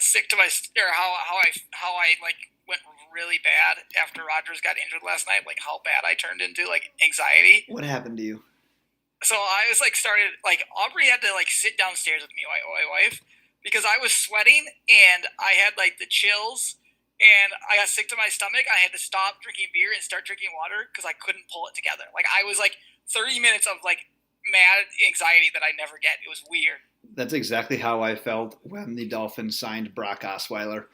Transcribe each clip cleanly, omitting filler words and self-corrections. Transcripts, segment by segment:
sick to my or how I like went really bad after Rodgers got injured last night. Like how bad I turned into like anxiety. What happened to you? So I was like started like Aubrey had to like sit downstairs with me, my wife, because I was sweating and I had like the chills and I got sick to my stomach. I had to stop drinking beer and start drinking water because I couldn't pull it together. Like I was like 30 minutes of like mad anxiety that I never get. It was weird. That's exactly how I felt when the Dolphins signed Brock Osweiler.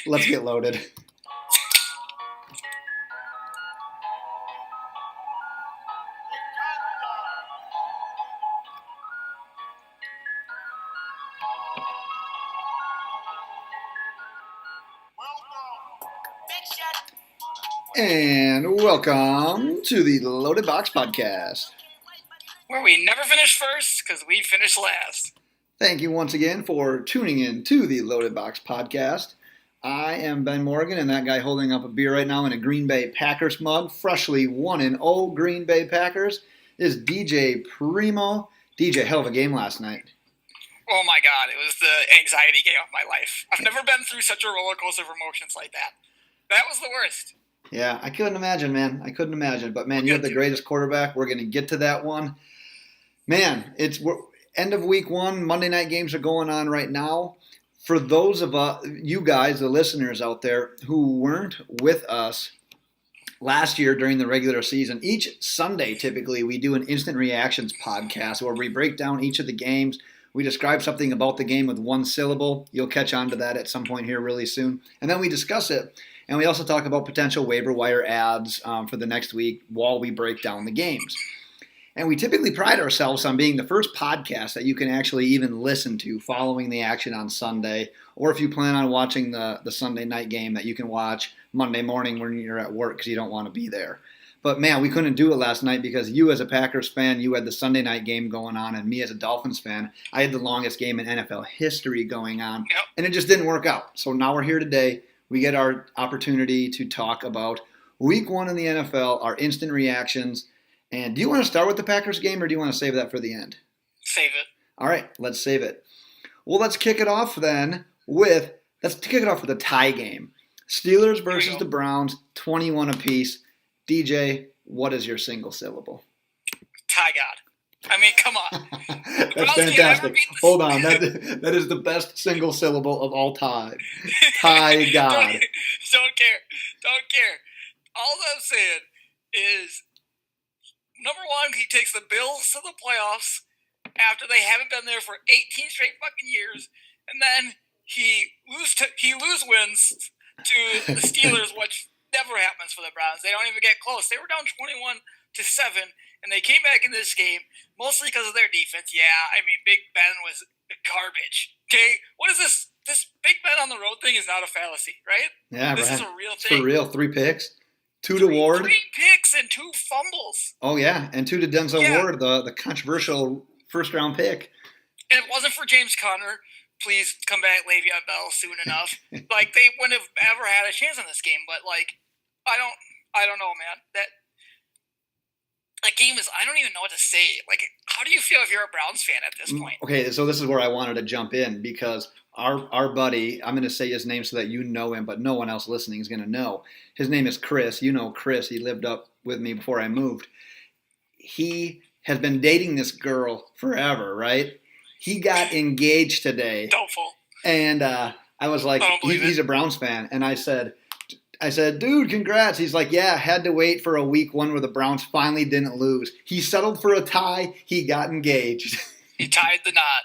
Let's get loaded. And welcome to the Loaded Box Podcast, where we never finish first because we finish last. Thank you once again for tuning in to the Loaded Box Podcast. I am Ben Morgan, and that guy holding up a beer right now in a Green Bay Packers mug, freshly 1-0 Green Bay Packers, is DJ Primo. DJ, hell of a game last night. Oh my God, it was the anxiety game of my life. I've never been through such a roller coaster of emotions like that. That was the worst. Yeah, I couldn't imagine, man. I couldn't imagine. But, man, you have the greatest quarterback. We're going to get to that one. Man, we're end of week one. Monday night games are going on right now. For those of you guys, the listeners out there, who weren't with us last year during the regular season, each Sunday, typically, we do an instant reactions podcast where we break down each of the games. We describe something about the game with one syllable. You'll catch on to that at some point here really soon. And then we discuss it. And we also talk about potential waiver wire ads for the next week while we break down the games. And we typically pride ourselves on being the first podcast that you can actually even listen to following the action on Sunday. Or if you plan on watching the Sunday night game, that you can watch Monday morning when you're at work because you don't want to be there. But, man, we couldn't do it last night because you as a Packers fan, you had the Sunday night game going on, and me as a Dolphins fan, I had the longest game in NFL history going on. Yep. And it just didn't work out. So now we're here today. We get our opportunity to talk about week one in the NFL, our instant reactions. And do you want to start with the Packers game or do you want to save that for the end? Save it. All right, let's save it. Well, let's kick it off then with a tie game. Steelers versus the Browns, 21 apiece. DJ, what is your single syllable? Tie God. I mean, come on. That's fantastic. Hold on. That is the best single syllable of all time. Tie God. Don't care. All I'm saying is, number one, he takes the Bills to the playoffs after they haven't been there for 18 straight fucking years, and then he lose wins to the Steelers, which never happens for the Browns. They don't even get close. They were down 21-7. And they came back in this game, mostly because of their defense. Yeah, I mean, Big Ben was garbage. Okay, what is this? This Big Ben on the road thing is not a fallacy, right? Yeah, this right. is a real It's thing. for real. 3 picks. 2 to Ward. 3 picks and 2 fumbles. Oh, yeah, and 2 to Denzel Ward, the controversial first-round pick. And it wasn't for James Conner. Please come back, Le'Veon Bell, soon enough. Like, they wouldn't have ever had a chance in this game. But, like, I don't know, man. That game is, I don't even know what to say. Like, how do you feel if you're a Browns fan at this point? Okay, so this is where I wanted to jump in because our buddy, I'm going to say his name so that you know him, but no one else listening is going to know. His name is Chris. You know Chris. He lived up with me before I moved. He has been dating this girl forever, right? He got engaged today. Doubtful. And I was like, he's a Browns fan. And I said, dude, congrats. He's like, yeah, had to wait for a week one where the Browns finally didn't lose. He settled for a tie. He got engaged. He tied the knot.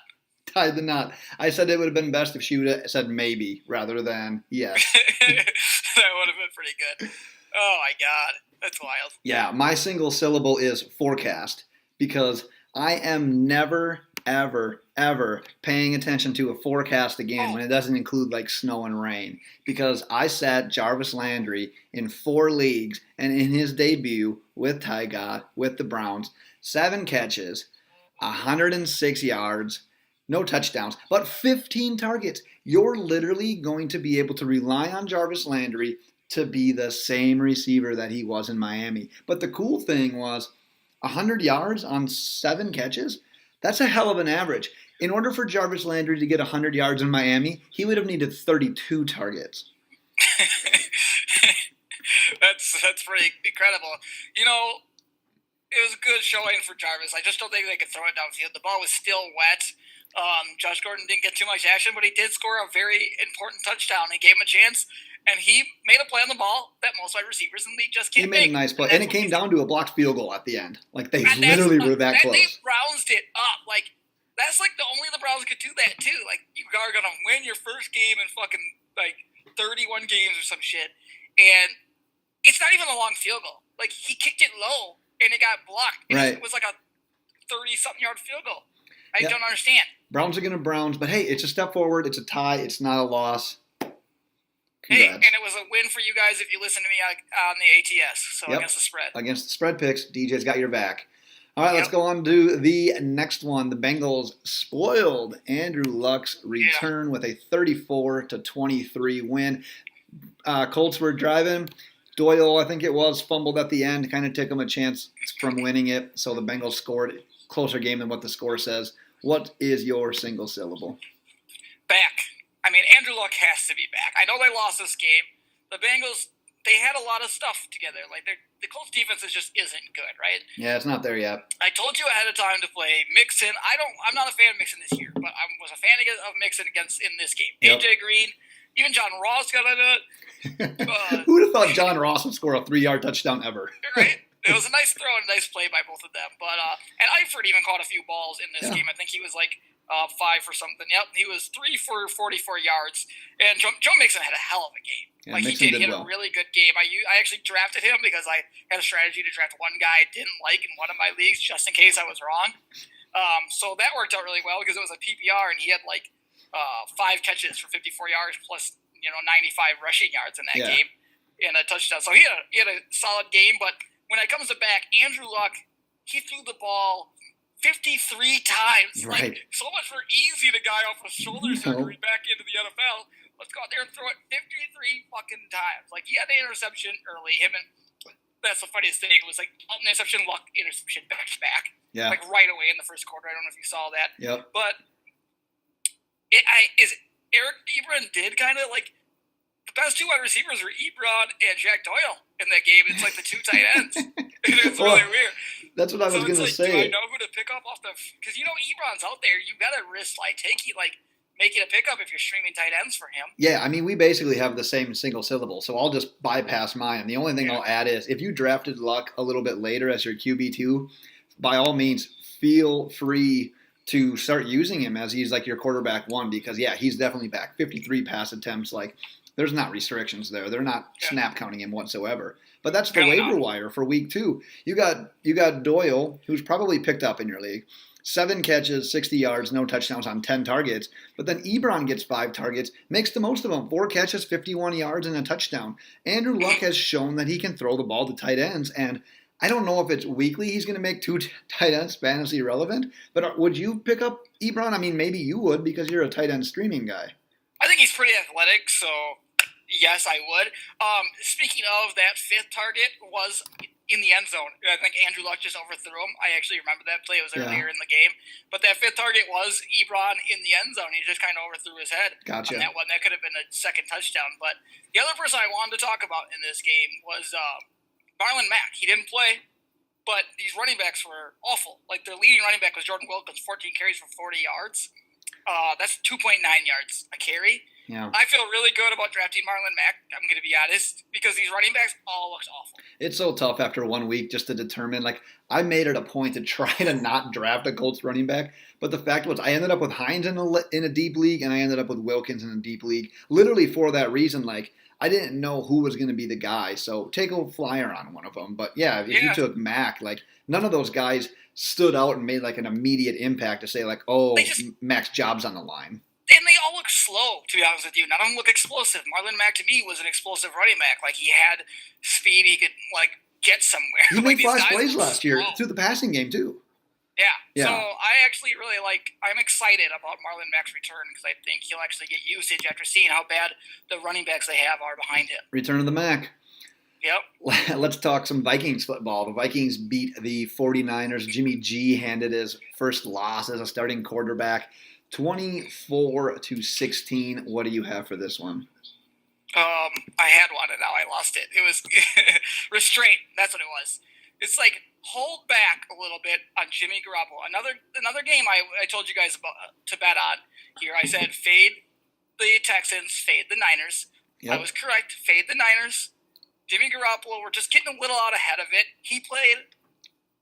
I said it would have been best if she would have said maybe rather than yes. That would have been pretty good. Oh, my God. That's wild. Yeah, my single syllable is forecast because I am never, ever, ever paying attention to a forecast again when it doesn't include like snow and rain. Because I sat Jarvis Landry in 4 leagues, and in his debut with Ty God, with the Browns, 7 catches, 106 yards, no touchdowns, but 15 targets. You're literally going to be able to rely on Jarvis Landry to be the same receiver that he was in Miami. But the cool thing was 100 yards on 7 catches. That's a hell of an average. In order for Jarvis Landry to get 100 yards in Miami, he would have needed 32 targets. That's pretty incredible. You know, it was a good showing for Jarvis. I just don't think they could throw it downfield. The ball was still wet. Josh Gordon didn't get too much action, but he did score a very important touchdown. He gave him a chance, and he made a play on the ball that most wide receivers in the league just can't make. He made a nice play, and it came down to a blocked field goal at the end. Like, they literally were that close. They bounced it up. Like, that's like only the Browns could do that, too. Like, you are going to win your first game in fucking, like, 31 games or some shit, and it's not even a long field goal. Like, he kicked it low, and it got blocked. Right. It was like a 30-something yard field goal. I don't understand. Browns are going to Browns, but hey, it's a step forward. It's a tie. It's not a loss. Congrats. Hey, and it was a win for you guys if you listen to me on the ATS, so against the spread. Against the spread picks, DJ's got your back. All right, let's go on to the next one. The Bengals spoiled Andrew Luck's return with a 34-23 win. Colts were driving. Doyle, I think it was, fumbled at the end, kind of took him a chance from winning it. So the Bengals scored closer game than what the score says. What is your single syllable? Back. I mean, Andrew Luck has to be back. I know they lost this game. The Bengals, they had a lot of stuff together. Like, the Colts defense just isn't good, right? Yeah, it's not there yet. I told you ahead of time to play Mixon. I'm not a fan of Mixon this year, but I was a fan of Mixon in this game. Yep. AJ Green, even John Ross got into it. Who would have thought John Ross would score a 3-yard touchdown ever? Right? It was a nice throw and a nice play by both of them. But and Eifert even caught a few balls in this game. I think he was like 5 for something. Yep, he was 3 for 44 yards. And Joe Mixon had a hell of a game. Yeah, he had a really good game. I actually drafted him because I had a strategy to draft one guy I didn't like in one of my leagues just in case I was wrong. So that worked out really well because it was a PPR and he had like 5 catches for 54 yards plus 95 rushing yards in that game and a touchdown. So he had a solid game. But when it comes to back, Andrew Luck, he threw the ball 53 times. Right. Like, so much for easy the guy off of shoulder surgery back into the NFL. Let's go out there and throw it 53 fucking times. Like, he had the interception early. That's the funniest thing. It was like interception, Luck, interception, back to back. Yeah. Like right away in the first quarter. I don't know if you saw that. Yep. But Eric Ebron did kind of like the best 2 wide receivers were Ebron and Jack Doyle in that game. It's like the 2 tight ends. It's really weird. That's what I was going to say. Do I know who to pick up off the? Because Ebron's out there. You got to risk making a pickup if you're streaming tight ends for him. Yeah, I mean, we basically have the same single syllable, so I'll just bypass mine. The only thing I'll add is if you drafted Luck a little bit later as your QB2, by all means, feel free to start using him as he's like your quarterback 1 because, he's definitely back. 53 pass attempts, like there's not restrictions there. They're not snap counting him whatsoever. But that's the waiver wire for week 2. You got Doyle, who's probably picked up in your league. 7 catches, 60 yards, no touchdowns on 10 targets. But then Ebron gets 5 targets, makes the most of them. 4 catches, 51 yards, and a touchdown. Andrew Luck has shown that he can throw the ball to tight ends. And I don't know if it's weekly he's going to make 2 tight ends fantasy relevant. But would you pick up Ebron? I mean, maybe you would because you're a tight end streaming guy. I think he's pretty athletic, so yes, I would. Speaking of, that 5th target was in the end zone. I think Andrew Luck just overthrew him. I actually remember that play. It was earlier in the game. But that 5th target was Ebron in the end zone. He just kind of overthrew his head on that one. That could have been a second touchdown. But the other person I wanted to talk about in this game was Marlon Mack. He didn't play, but these running backs were awful. Like, their leading running back was Jordan Wilkins, 14 carries for 40 yards. That's 2.9 yards a carry. Yeah. I feel really good about drafting Marlon Mack, I'm going to be honest, because these running backs all look awful. It's so tough after 1 week just to determine. Like, I made it a point to try to not draft a Colts running back, but the fact was I ended up with Hines in a deep league, and I ended up with Wilkins in a deep league, literally for that reason. Like, I didn't know who was going to be the guy, so take a flyer on one of them. But, if you took Mack, like, none of those guys stood out and made, like, an immediate impact to say, like, Mack's job's on the line. And they all look slow, to be honest with you. None of them look explosive. Marlon Mack, to me, was an explosive running back. Like, he had speed. He could, like, get somewhere. He made 5 plays last year through the passing game, too. Yeah. So I actually really I'm excited about Marlon Mack's return because I think he'll actually get usage after seeing how bad the running backs they have are behind him. Return of the Mac. Yep. Let's talk some Vikings football. The Vikings beat the 49ers. Jimmy G handed his first loss as a starting quarterback, 24-16. What do you have for this one? I had one and now I lost it. It was restraint. That's what it was. It's like hold back a little bit on Jimmy Garoppolo. Another game I told you guys about to bet on here. I said fade the Texans, fade the Niners. Yep. I was correct. Fade the Niners. Jimmy Garoppolo, we're just getting a little out ahead of it. He played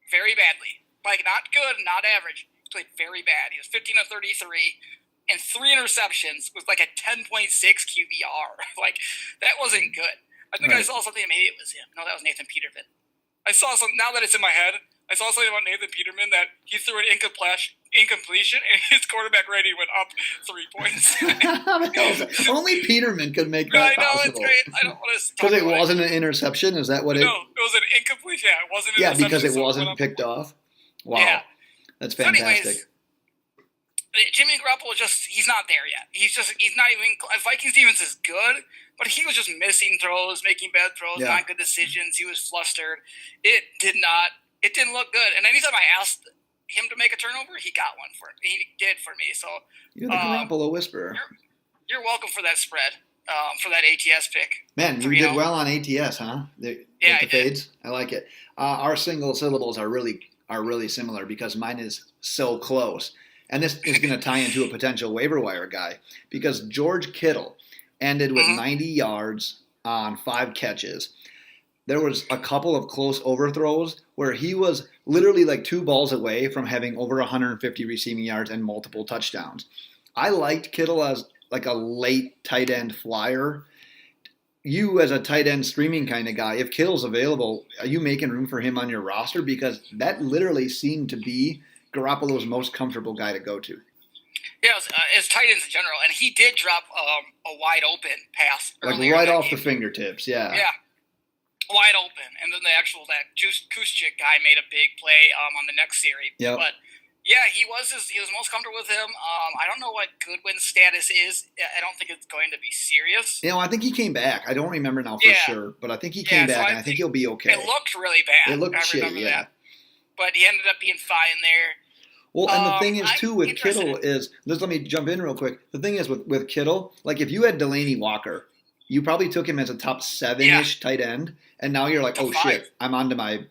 very badly. Like, not good, not average. He played very bad. He was 15 of 33 and 3 interceptions with like a 10.6 QBR. Like, that wasn't good. I think I saw something that maybe it was him. No, that was Nathan Peterman. I saw some, now that it's in my head, I saw something about Nathan Peterman that he threw an incompletion and his quarterback rating went up 3 points. Only Peterman could make that possible. I know, it's great. I don't want to because it wasn't an interception? Is that what it? No, it was an incompletion. Yeah, it wasn't an interception. Yeah, because it wasn't picked off. Wow. Yeah. That's fantastic. So anyways, Jimmy Garoppolo he's not there yet. He's not even, Vikings defense is good, but he was just missing throws, making bad throws, not good decisions. He was flustered. It didn't look good. And anytime I asked him to make a turnover, he got one for me. He did for me. So you're the Garoppolo whisperer. You're welcome for that spread, for that ATS pick. Man, you did well on ATS, huh? The fades. I like it. Our single syllables are really similar because mine is so close. And this is going to tie into a potential waiver wire guy because George Kittle ended with 90 yards on 5 catches. There was a couple of close overthrows where he was literally like 2 balls away from having over 150 receiving yards and multiple touchdowns. I liked Kittle as like a late tight end flyer. You as a tight end streaming kind of guy, if Kittle's available, are you making room for him on your roster? Because that literally seemed to be Garoppolo's most comfortable guy to go to. Yeah, as tight ends in general, and he did drop a wide open pass, like right off the fingertips. Yeah, wide open, and then that Kuschik guy made a big play on the next series. Yep. But yeah, he was most comfortable with him. I don't know what Goodwin's status is. I don't think it's going to be serious. I think he came back. I don't remember now for sure, but I think he came back, and I think he'll be okay. It looked really bad. It looked shitty, that. But he ended up being fine there. Well, and the thing is, too, with Kittle is, let me jump in real quick. The thing is with Kittle, like if you had Delaney Walker, you probably took him as a top 7-ish tight end, and now you're like, shit, I'm onto my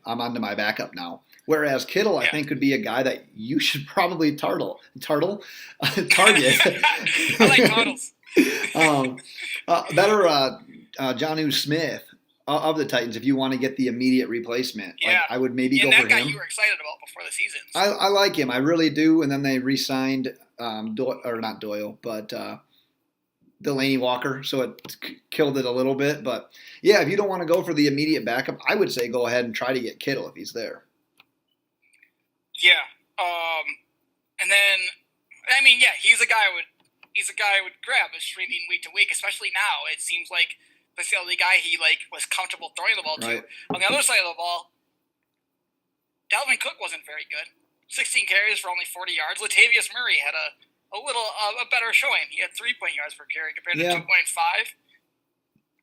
backup now. Whereas Kittle, I think, could be a guy that you should probably target. I like totals. Better Jonnu Smith of the Titans if you want to get the immediate replacement. Yeah. I would maybe go for him. That guy you were excited about before the season. I like him. I really do. And then they re-signed, not Doyle, but Delaney Walker. So it killed it a little bit. But, yeah, if you don't want to go for the immediate backup, I would say go ahead and try to get Kittle if he's there. Yeah. And then, he's a guy I would grab as streaming week to week, especially now. It seems like that's the only guy he was comfortable throwing the ball to. On the other side of the ball, Dalvin Cook wasn't very good. 16 carries for only 40 yards. Latavius Murray had a better showing. He had 3 yards per carry compared to 2.5.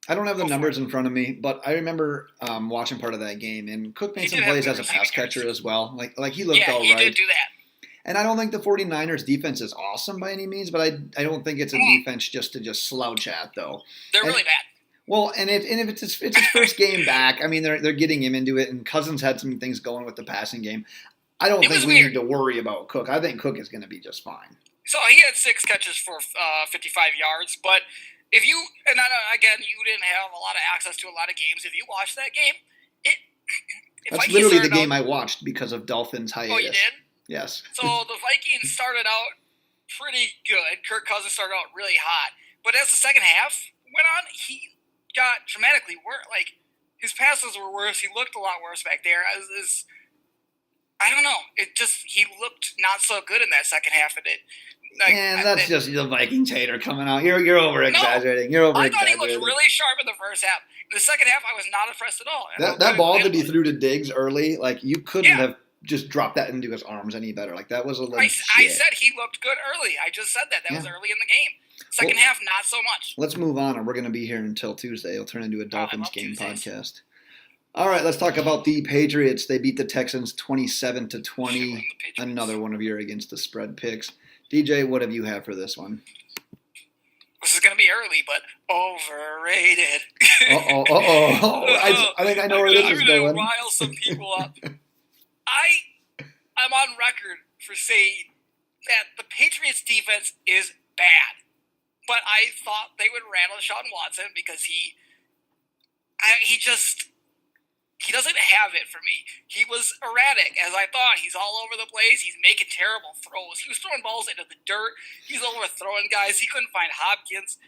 I don't have the numbers in front of me, but I remember watching part of that game, and Cook made some plays as a pass catcher as well. Like he looked all right. Yeah, he did do that. And I don't think the 49ers defense is awesome by any means, but I don't think it's a defense just to slouch at, though. They're really bad. Well, and if it's his first game back, I mean, they're getting him into it, and Cousins had some things going with the passing game. I don't think we need to worry about Cook. I think Cook is going to be just fine. So he had 6 catches for 55 yards, but if you again, you didn't have a lot of access to a lot of games. If you watched that game, that's literally the game I watched because of Dolphins hiatus. Oh, you did? Yes. So the Vikings started out pretty good. Kirk Cousins started out really hot, but as the second half went on, he got dramatically worse. Like, his passes were worse. He looked a lot worse back there. I don't know. He looked not so good in that second half of it. That's just the Vikings hater coming out. You're over-exaggerating. I thought he looked really sharp in the first half. In the second half, I was not impressed at all. That ball that he threw to Diggs early, you couldn't have just dropped that into his arms any better. That was a little I said he looked good early. I just said that. That was early in the game. Second half, not so much. Let's move on, and we're going to be here until Tuesday. It'll turn into a Dolphins game podcast. All right, let's talk about the Patriots. They beat the Texans 27-20. The Patriots. Another one of your against the spread picks. DJ, what have you had for this one? This is going to be early, but overrated. I think I know where this is going. I'm going to rile some people up. I'm on record for saying that the Patriots defense is bad. But I thought they would rattle Deshaun Watson because he doesn't have it for me. He was erratic, as I thought. He's all over the place. He's making terrible throws. He was throwing balls into the dirt. He's overthrowing guys. He couldn't find Hopkins.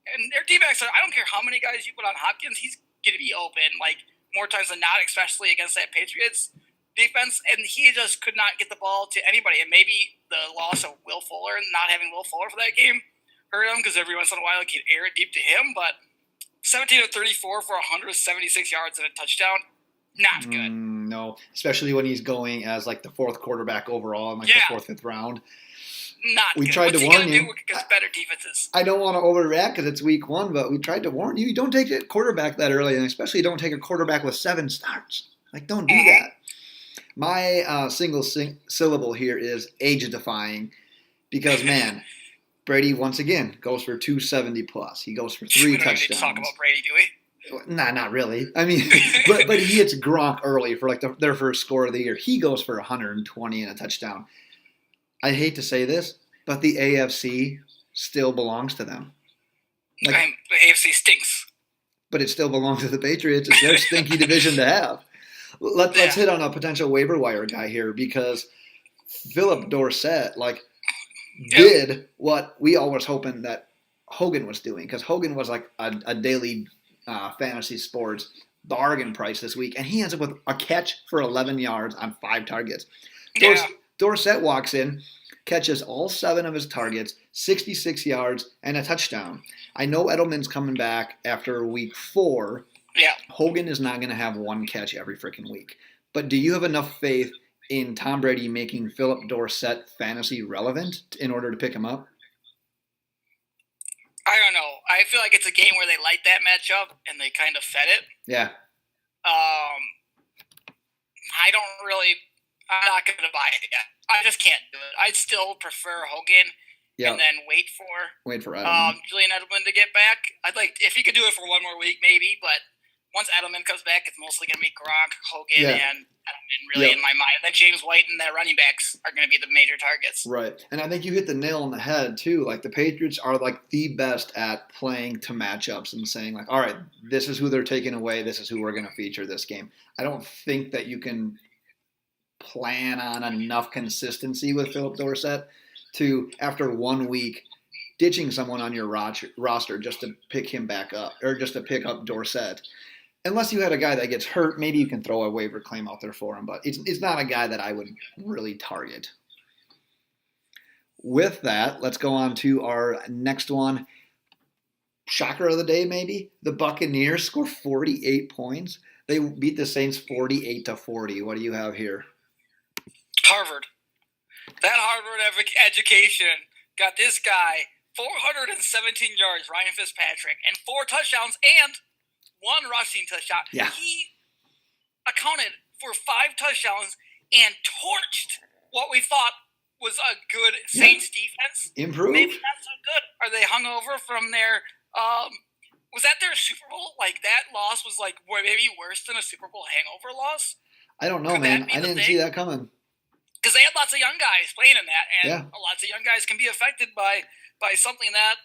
And their D-backs I don't care how many guys you put on Hopkins, he's going to be open, like, more times than not, especially against that Patriots defense. And he just could not get the ball to anybody. And maybe the loss of Will Fuller, not having Will Fuller for that game, hurt him because every once in a while he'd air it deep to him. But 17 of 34 for 176 yards and a touchdown. Not good. No, especially when he's going as like the fourth quarterback overall in like the fourth, fifth round. Not we good. tried What's to he warn gonna you. do against better defenses? I don't want to overreact because it's week one, but we tried to warn you. You don't take a quarterback that early, and especially don't take a quarterback with 7 starts. Like, don't do that. My single syllable here is age-defying because, man, Brady once again goes for 270 plus. He goes for 3 we don't touchdowns. Need to talk about Brady, do we? Nah, not really. I mean, but he hits Gronk early for like their first score of the year. He goes for 120 and a touchdown. I hate to say this, but the AFC still belongs to them. Like, the AFC stinks. But it still belongs to the Patriots. It's their stinky division to have. Let's hit on a potential waiver wire guy here because Philip Dorsett did what we all was hoping that Hogan was doing because Hogan was like a daily fantasy sports bargain price this week, and he ends up with a catch for 11 yards on 5 targets. Dorsett walks in, catches all 7 of his targets, 66 yards, and a touchdown. I know Edelman's coming back after week 4. Yeah. Hogan is not going to have 1 catch every freaking week. But do you have enough faith in Tom Brady making Philip Dorsett fantasy relevant in order to pick him up? I don't know. I feel like it's a game where they light that matchup and they kind of fed it. Yeah. I'm not going to buy it again. I just can't do it. I'd still prefer Hogan and then wait for Edelman. Julian Edelman to get back. I'd like if he could do it for 1 more week, maybe. But once Edelman comes back, it's mostly going to be Gronk, Hogan, and Edelman in my mind. And then James White and their running backs are going to be the major targets. Right. And I think you hit the nail on the head, too. Like, the Patriots are, like, the best at playing to matchups and saying, like, all right, this is who they're taking away. This is who we're going to feature this game. I don't think that you can plan on enough consistency with Philip Dorsett to, after 1 week, ditching someone on your roster just to pick him back up or just to pick up Dorsett. Unless you had a guy that gets hurt, maybe you can throw a waiver claim out there for him, but it's not a guy that I would really target. With that, let's go on to our next one. Shocker of the day, maybe. The Buccaneers score 48 points. They beat the Saints 48-40. What do you have here? Harvard. That Harvard education got this guy 417 yards, Ryan Fitzpatrick, and 4 touchdowns and 1 rushing touchdown. Yeah. He accounted for 5 touchdowns and torched what we thought was a good Saints defense. Improved. Maybe not so good. Are they hungover from their was that their Super Bowl? Like, that loss was like maybe worse than a Super Bowl hangover loss? I don't know, man. I didn't see that coming. Because they had lots of young guys playing in that, and lots of young guys can be affected by something that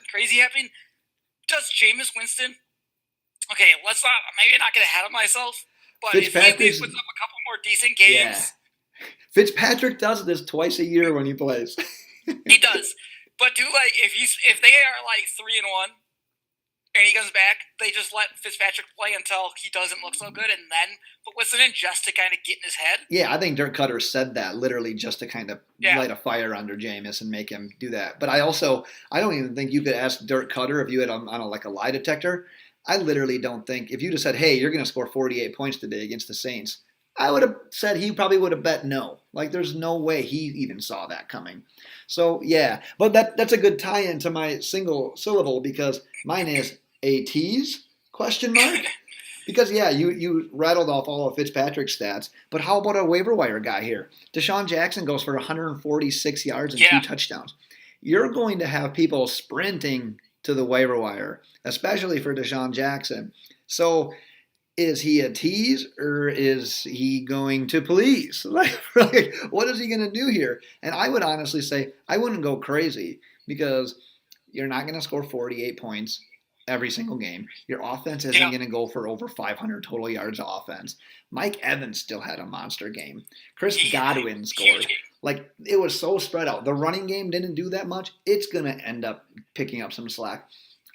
crazy happening. Does Jameis Winston? Okay, let's not get ahead of myself, but if he at least puts up a couple more decent games. Yeah. Fitzpatrick does this twice a year when he plays. He does. But if they are like 3-1 and he comes back, they just let Fitzpatrick play until he doesn't look so good and then put Winston in just to kind of get in his head. Yeah, I think Dirk Cutter said that literally just to kind of light a fire under Jameis and make him do that. But I don't even think you could ask Dirk Cutter if you had on a lie detector. I literally don't think if you just said, hey, you're going to score 48 points today against the Saints, I would have said he probably would have bet no. Like, there's no way he even saw that coming. So, yeah. But that's a good tie-in to my single syllable because mine is a tease, question mark. Because, yeah, you rattled off all of Fitzpatrick's stats, but how about a waiver wire guy here? Deshaun Jackson goes for 146 yards and 2 touchdowns. You're going to have people sprinting to the waiver wire, especially for Deshaun Jackson. So is he a tease or is he going to please? Like, what is he going to do here? And I would honestly say I wouldn't go crazy because you're not going to score 48 points every single game. Your offense isn't going to go for over 500 total yards of offense. Mike Evans still had a monster game. Chris Godwin scored. Like, it was so spread out. The running game didn't do that much. It's going to end up picking up some slack.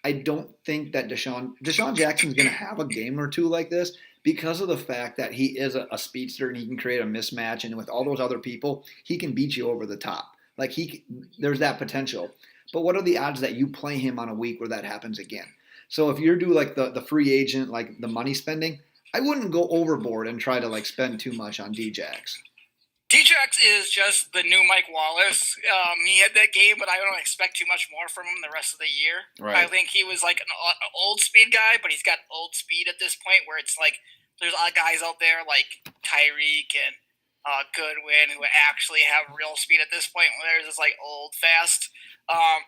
I don't think that Deshaun Jackson's going to have a game or two like this because of the fact that he is a speedster and he can create a mismatch. And with all those other people, he can beat you over the top. Like, there's that potential. But what are the odds that you play him on a week where that happens again? So if you're doing like the free agent, like the money spending, I wouldn't go overboard and try to like spend too much on D-Jax. D-Jax is just the new Mike Wallace. He had that game, but I don't expect too much more from him the rest of the year. Right. I think he was like an old speed guy, but he's got old speed at this point where it's like there's guys out there like Tyreek and Goodwin who actually have real speed at this point. Where there's this like old fast. I'm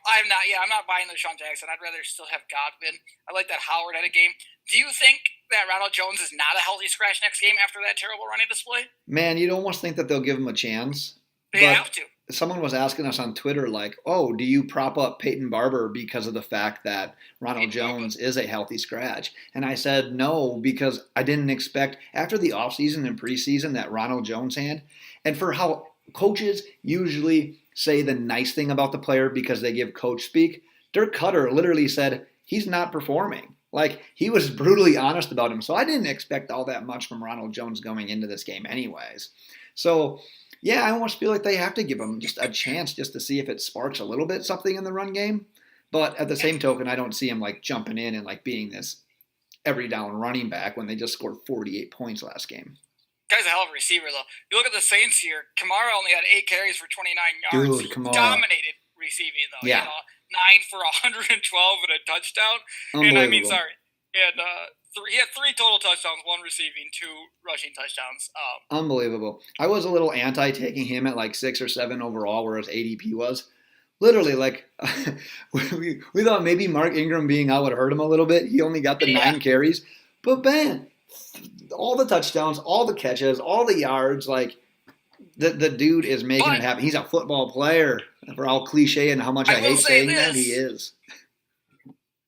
not buying the Deshaun Jackson. I'd rather still have Godwin. I like that Howard had a game. Do you think that Ronald Jones is not a healthy scratch next game after that terrible running display? Man, you'd almost think that they'll give him a chance. They have to. Someone was asking us on Twitter, like, oh, do you prop up Peyton Barber because of the fact that Ronald Jones is a healthy scratch? And I said no, because I didn't expect, after the offseason and preseason that Ronald Jones had, and for how coaches usually say the nice thing about the player because they give coach speak, Dirk Cutter literally said he's not performing. Like, he was brutally honest about him. So I didn't expect all that much from Ronald Jones going into this game anyways. So, yeah, I almost feel like they have to give him just a chance just to see if it sparks a little bit something in the run game. But at the same token, I don't see him, like, jumping in and, like, being this every down running back when they just scored 48 points last game. Guy's a hell of a receiver, though. You look at the Saints here. Kamara only had 8 carries for 29 yards. Dude, Kamara. Dominated receiving, though. Yeah. 9 for 112 and a touchdown. Unbelievable. He had 3 total touchdowns, 1 receiving, 2 rushing touchdowns. Unbelievable. I was a little anti taking him at like 6 or 7 overall, whereas ADP was. Literally, like, we thought maybe Mark Ingram being out would hurt him a little bit. He only got the 9 carries. But, man, all the touchdowns, all the catches, all the yards, like, the dude is making it happen. He's a football player. For how cliche and how much I hate saying that, he is.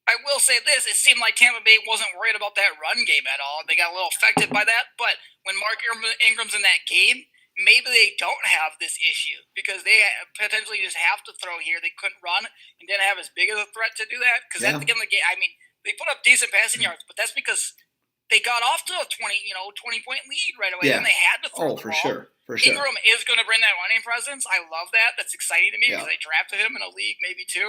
I will say this. It seemed like Tampa Bay wasn't worried about that run game at all. They got a little affected by that. But when Mark Ingram's in that game, maybe they don't have this issue because they potentially just have to throw here. They couldn't run and didn't have as big of a threat to do that. Because at the end of the game, I mean, they put up decent passing yards, but that's because they got off to a 20-point lead right away, and they had to throw the ball. For sure. Ingram is going to bring that running presence. I love that. That's exciting to me because I drafted him in a league, maybe 2,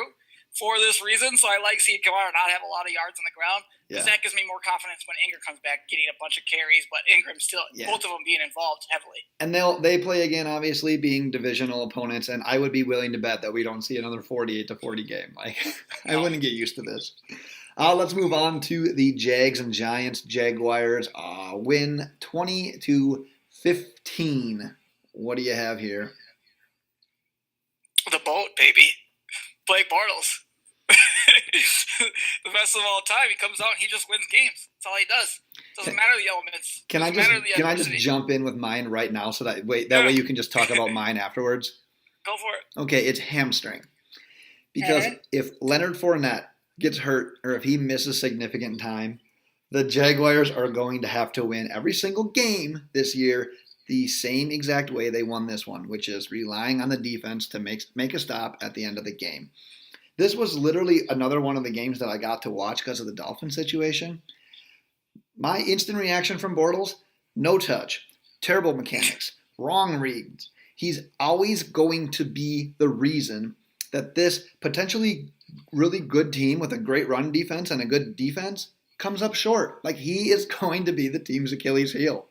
for this reason. So I like seeing Kamara not have a lot of yards on the ground because that gives me more confidence when Ingram comes back getting a bunch of carries, but Ingram still, both of them being involved heavily. And they play again, obviously, being divisional opponents, and I would be willing to bet that we don't see another 48-40 game. Like, I wouldn't get used to this. Let's move on to the Jags and Giants. Jaguars win 20-15. What do you have here? The boat, baby. Blake Bortles. The best of all time. He comes out and he just wins games. That's all he does. Doesn't matter the elements. Can I just jump in with mine right now so that way you can just talk about mine afterwards? Go for it. Okay, it's hamstring. Because if Leonard Fournette gets hurt or if he misses significant time, the Jaguars are going to have to win every single game this year the same exact way they won this one, which is relying on the defense to make a stop at the end of the game. This was literally another one of the games that I got to watch because of the Dolphins situation. My instant reaction from Bortles, no touch, terrible mechanics, wrong reads. He's always going to be the reason that this potentially really good team with a great run defense and a good defense comes up short. Like, he is going to be the team's Achilles heel.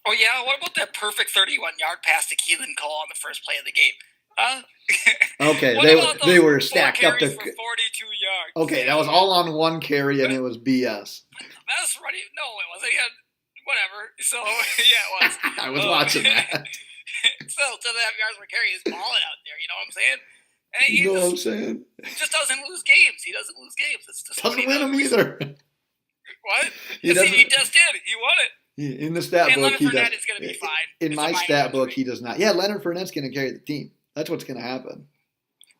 Oh, yeah? What about that perfect 31-yard pass to Keelan Cole on the first play of the game? Huh? Okay, What they about they those were 4 stacked up carries to. for 42 yards? Okay, that was all on one carry, and it was BS. That's running. No, it wasn't. He had whatever. So yeah, it was. I was watching that. Still, 2.5 yards per carry is balling out there. You know what I'm saying? And You know what I'm saying? just doesn't lose games. He doesn't lose games. It's just Doesn't win them either. What? He doesn't. He just did. He won it. In the stat book, Leonard he does. Fournette is going to be fine. In It's my stat book, he does not. Yeah, Leonard Fournette's going to carry the team. That's what's going to happen.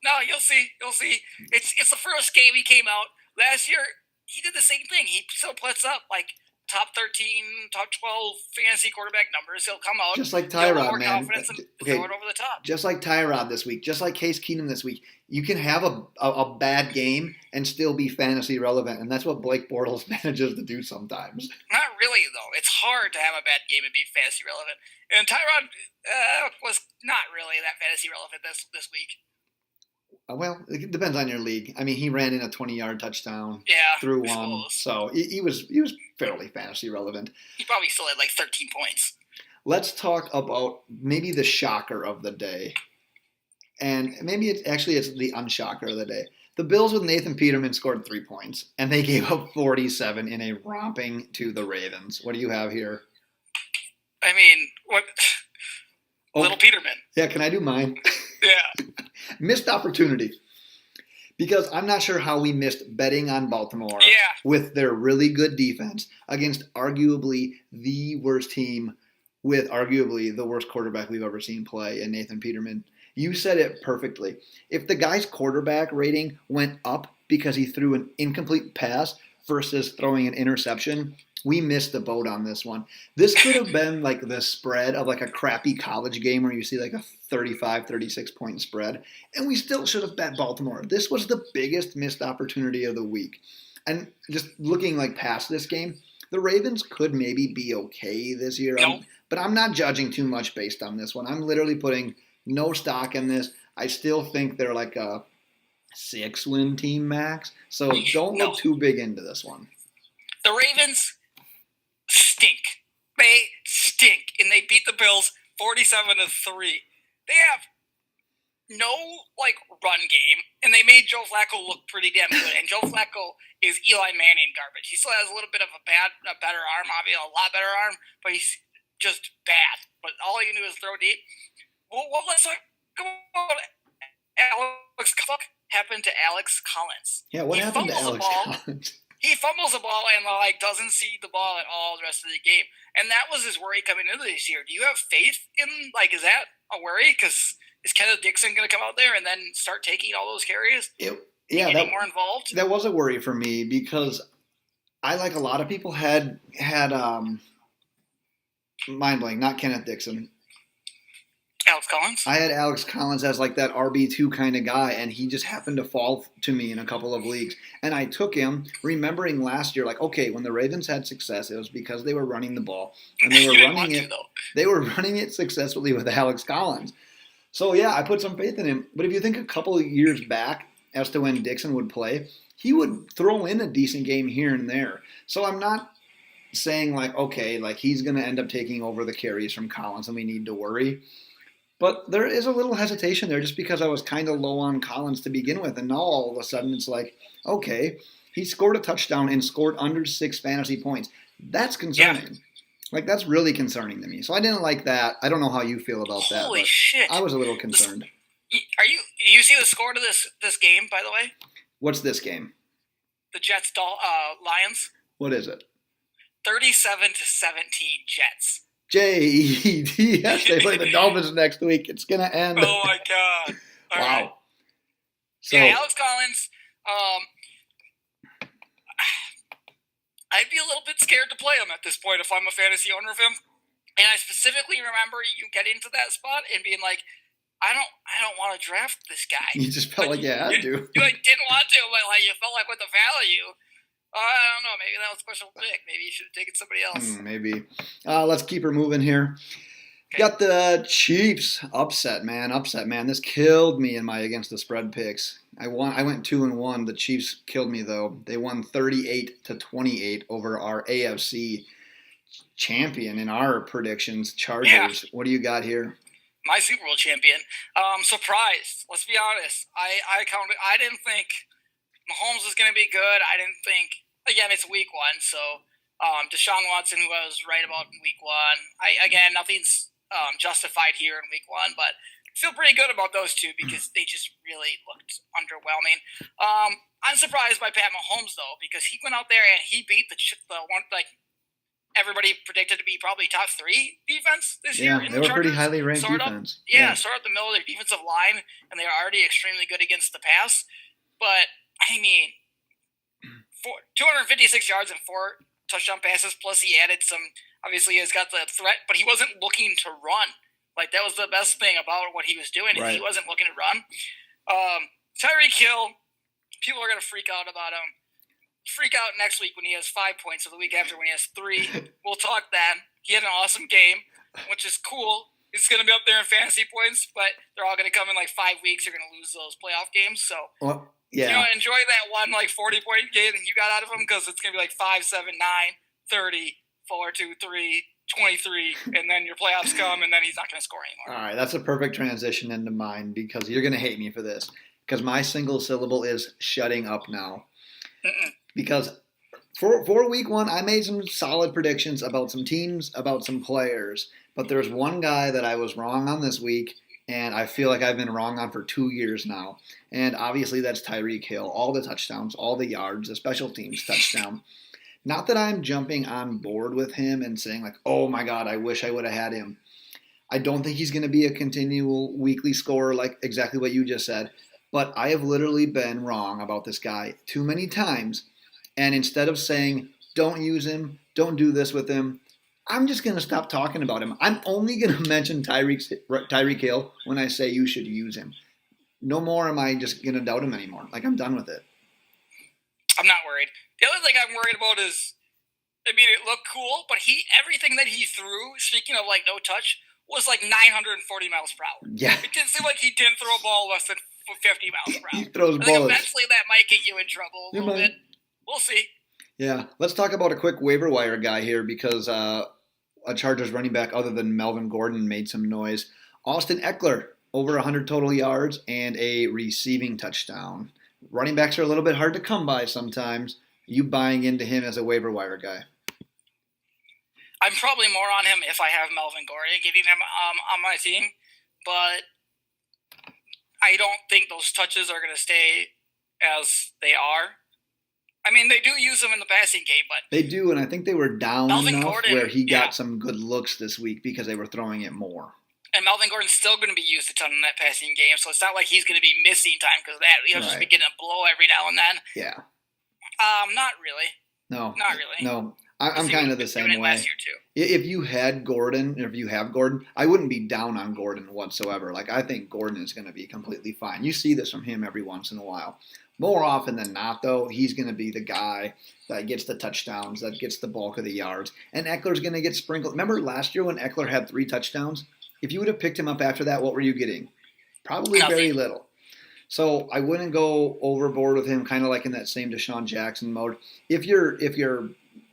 No, you'll see. You'll see. It's the first game he came out last year. He did the same thing. He still puts up like top 13, top 12 fantasy quarterback numbers. He'll come out just like Tyrod, man. Okay, throw it over the top. Just like Tyrod this week. Just like Case Keenum this week. You can have a bad game and still be fantasy relevant, and that's what Blake Bortles manages to do sometimes. Not really, though. It's hard to have a bad game and be fantasy relevant. And Tyrod was not really that fantasy relevant this week. Well, it depends on your league. I mean, he ran in a 20-yard touchdown through one, so he was fairly fantasy relevant. He probably still had like 13 points. Let's talk about maybe the shocker of the day, and maybe it's the unshocker of the day. The Bills with Nathan Peterman scored 3 points, and they gave up 47 in a romping to the Ravens. What do you have here? I mean, what? Little Peterman. Yeah, can I do mine? Yeah. Missed opportunity. Because I'm not sure how we missed betting on Baltimore with their really good defense against arguably the worst team with arguably the worst quarterback we've ever seen play in Nathan Peterman. You said it perfectly. If the guy's quarterback rating went up because he threw an incomplete pass versus throwing an interception, we missed the boat on this one. This could have been like the spread of like a crappy college game where you see like a 35, 36 point spread, and we still should have bet Baltimore. This was the biggest missed opportunity of the week. And just looking like past this game, the Ravens could maybe be okay this year, but I'm not judging too much based on this one. I'm literally putting no stock in this. I still think they're like a 6-win team max, so don't look too big into this one. The Ravens stink. They stink, and they beat the Bills 47-3. They have no run game, and they made Joe Flacco look pretty damn good. And Joe Flacco is Eli Manning garbage. He still has a little bit of a better arm, obviously a lot better arm, but he's just bad. But all he can do is throw deep. Well, let's talk about Alex. What happened to Alex Collins? Yeah, what happened to Alex Collins? He fumbles the ball and doesn't see the ball at all the rest of the game, and that was his worry coming into this year. Do you have faith in is that a worry? Because is Kenneth Dixon going to come out there and then start taking all those carries? Getting more involved. That was a worry for me because I, like a lot of people, had mind blank. Not Kenneth Dixon. Alex Collins? I had Alex Collins as like that RB2 kind of guy, and he just happened to fall to me in a couple of leagues. And I took him, remembering last year, when the Ravens had success, it was because they were running the ball. And they were running it successfully with Alex Collins. So, yeah, I put some faith in him. But if you think a couple of years back as to when Dixon would play, he would throw in a decent game here and there. So I'm not saying, he's going to end up taking over the carries from Collins and we need to worry. But there is a little hesitation there just because I was kind of low on Collins to begin with. And now all of a sudden it's okay, he scored a touchdown and scored under 6 fantasy points. That's concerning. Yeah. That's really concerning to me. So I didn't like that. I don't know how you feel about that. Holy shit. I was a little concerned. Do you see the score to this game, by the way? What's this game? The Jets Lions. What is it? 37-17 Jets. Jets. They play the Dolphins next week. It's gonna end. Oh my god! All wow. Right. So, Alex Collins. I'd be a little bit scared to play him at this point if I'm a fantasy owner of him. And I specifically remember you getting to that spot and being like, I don't want to draft this guy. You just felt like you had to. You didn't want to, but you felt like with the value. I don't know. Maybe that was a special pick. Maybe you should have taken somebody else. Maybe. Let's keep her moving here. Okay. Got the Chiefs upset, man. This killed me in my against the spread picks. I went 2-1. The Chiefs killed me though. They won 38-28 over our AFC champion in our predictions, Chargers. Yeah. What do you got here? my Super Bowl champion. Surprised. Let's be honest. I didn't think Mahomes was going to be good. I didn't think. Again, it's week 1, so Deshaun Watson, who I was right about in week 1. Nothing's justified here in week 1, but I feel pretty good about those two because they just really looked underwhelming. I'm surprised by Pat Mahomes though, because he went out there and he beat the one everybody predicted to be probably top 3 defense this year. Yeah, they were pretty highly ranked defense. Sort of the middle of their defensive line, and they are already extremely good against the pass. But I mean, 256 yards and 4 touchdown passes, plus he added some. Obviously, he's got the threat, but he wasn't looking to run. Like, that was the best thing about what he was doing. Right. He wasn't looking to run. Tyreek Hill, people are going to freak out about him. Freak out next week when he has 5 points, or the week after when he has 3. We'll talk then. He had an awesome game, which is cool. He's going to be up there in fantasy points, but they're all going to come in like 5 weeks. You're going to lose those playoff games. So, enjoy that one 40-point game that you got out of him, because it's going to be like 5, 7, 9, 30, 4, 2, 3, 23, and then your playoffs come, and then he's not going to score anymore. All right, that's a perfect transition into mine, because you're going to hate me for this, because my single syllable is shutting up now. Because for week 1, I made some solid predictions about some teams, about some players, but there's one guy that I was wrong on this week, and I feel like I've been wrong on for 2 years now. And obviously that's Tyreek Hill. All the touchdowns, all the yards, the special teams touchdown. Not that I'm jumping on board with him and saying like, oh my God, I wish I would have had him. I don't think he's going to be a continual weekly scorer like exactly what you just said. But I have literally been wrong about this guy too many times. And instead of saying, don't use him, don't do this with him, I'm just going to stop talking about him. I'm only going to mention Tyreek Hill when I say you should use him. No more am I just going to doubt him anymore. Like, I'm done with it. I'm not worried. The other thing I'm worried about is, it looked cool, but everything that he threw, speaking of like no touch, was like 940 miles per hour. Yeah. It didn't seem like he didn't throw a ball less than 50 miles per hour. He throws I think bullets. eventually that might get you in trouble a little bit. We'll see. Yeah. Let's talk about a quick waiver wire guy here, because a Chargers running back other than Melvin Gordon made some noise. Austin Eckler, over 100 total yards and a receiving touchdown. Running backs are a little bit hard to come by sometimes. You buying into him as a waiver wire guy? I'm probably more on him if I have Melvin Gordon, giving him on my team. But I don't think those touches are going to stay as they are. They do use him in the passing game, but they do, and I think they were down Melvin enough Gordon, where he got some good looks this week because they were throwing it more. And Melvin Gordon's still going to be used a ton in that passing game, so it's not like he's going to be missing time because of that. He'll just be getting a blow every now and then. Yeah. Not really. No. Not really. No. I'm kind of the same way. Last year too. If you had Gordon, or if you have Gordon, I wouldn't be down on Gordon whatsoever. Like, I think Gordon is going to be completely fine. You see this from him every once in a while. More often than not, though, he's going to be the guy that gets the touchdowns, that gets the bulk of the yards. And Eckler's going to get sprinkled. Remember last year when Eckler had 3 touchdowns? If you would have picked him up after that, what were you getting? Probably nothing. Very little. So I wouldn't go overboard with him, kind of like in that same Deshaun Jackson mode. If you're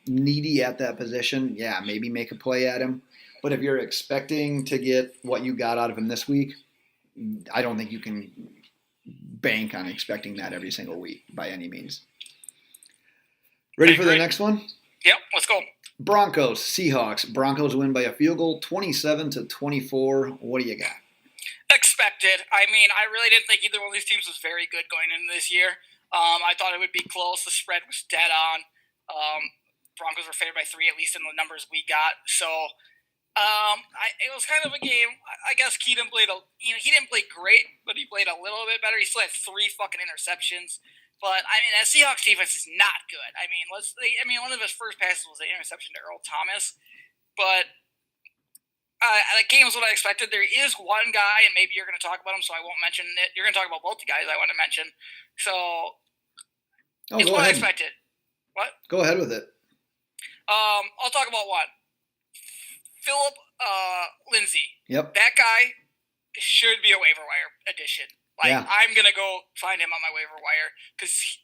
needy at that position, yeah, maybe make a play at him. But if you're expecting to get what you got out of him this week, I don't think you can bank on expecting that every single week by any means. Ready for the next one? Yep, let's go. Broncos, Seahawks. Broncos win by a field goal, 27-24. What do you got? Expected. I really didn't think either one of these teams was very good going into this year. I thought it would be close. The spread was dead on. Broncos were favored by 3, at least in the numbers we got. So it was kind of a game. I guess Keaton played he didn't play great, but he played a little bit better. He still had 3 fucking interceptions. But that Seahawks defense is not good. One of his first passes was an interception to Earl Thomas. But the game was what I expected. There is one guy, and maybe you're going to talk about him, so I won't mention it. You're going to talk about both the guys I want to mention. So it's what I expected. What? Go ahead with it. I'll talk about one. Philip Lindsay. Yep. That guy should be a waiver wire addition. I'm going to go find him on my waiver wire because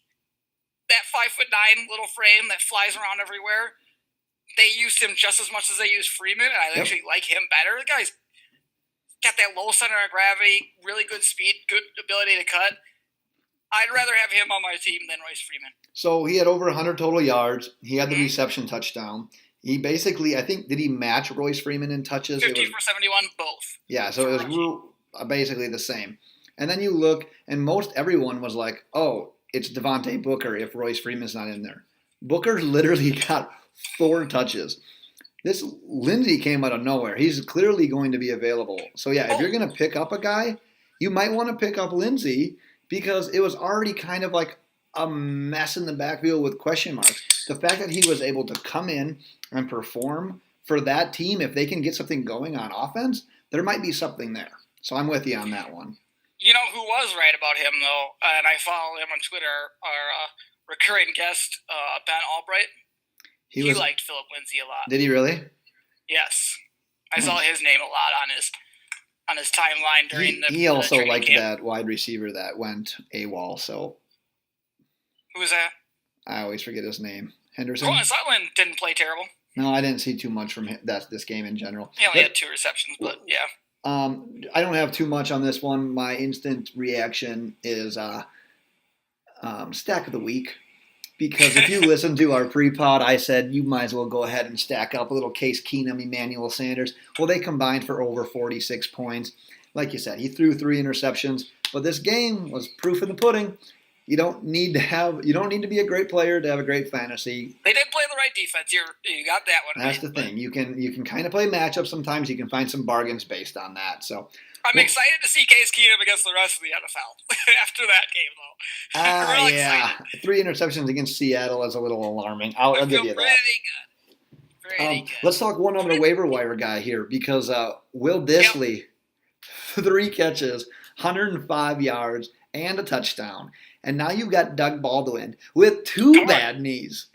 that 5'9" little frame that flies around everywhere, they used him just as much as they used Freeman, and I actually like him better. The guy's got that low center of gravity, really good speed, good ability to cut. I'd rather have him on my team than Royce Freeman. So he had over 100 total yards. He had the reception touchdown. He basically, I think, did he match Royce Freeman in touches? 50 for 71, both. Yeah, so it was basically the same. And then you look, and most everyone was like, oh, it's Devontae Booker if Royce Freeman's not in there. Booker literally got 4 touches. This Lindsey came out of nowhere. He's clearly going to be available. So, yeah, if you're going to pick up a guy, you might want to pick up Lindsey because it was already kind of like a mess in the backfield with question marks. The fact that he was able to come in and perform for that team, if they can get something going on offense, there might be something there. So I'm with you on that one. You know who was right about him, though, and I follow him on Twitter, our recurring guest, Ben Albright. He liked Philip Lindsay a lot. Did he really? Yes. I saw his name a lot on his timeline during the He also training liked camp. that wide receiver that went AWOL, so. Who was that? I always forget his name. Henderson? Colin Sutherland didn't play terrible. No, I didn't see too much from him, this game in general. He only had 2 receptions, but yeah. I don't have too much on this one. My instant reaction is stack of the week. Because if you listen to our pre-pod, I said you might as well go ahead and stack up a little Case Keenum, Emmanuel Sanders. Well, they combined for over 46 points. Like you said, he threw 3 interceptions. But this game was proof in the pudding. You don't need to be a great player to have a great fantasy. They did play the right defense. You got that one. That's right, the thing. You can kind of play matchups sometimes. You can find some bargains based on that. So I'm excited to see Case Keenum against the rest of the NFL after that game, though. Yeah, excited. 3 interceptions against Seattle is a little alarming. I'll give you that. Pretty good. Let's talk one other waiver wire guy here because Will Dissly, 3 catches, 105 yards, and a touchdown. And now you've got Doug Baldwin with 2 bad knees.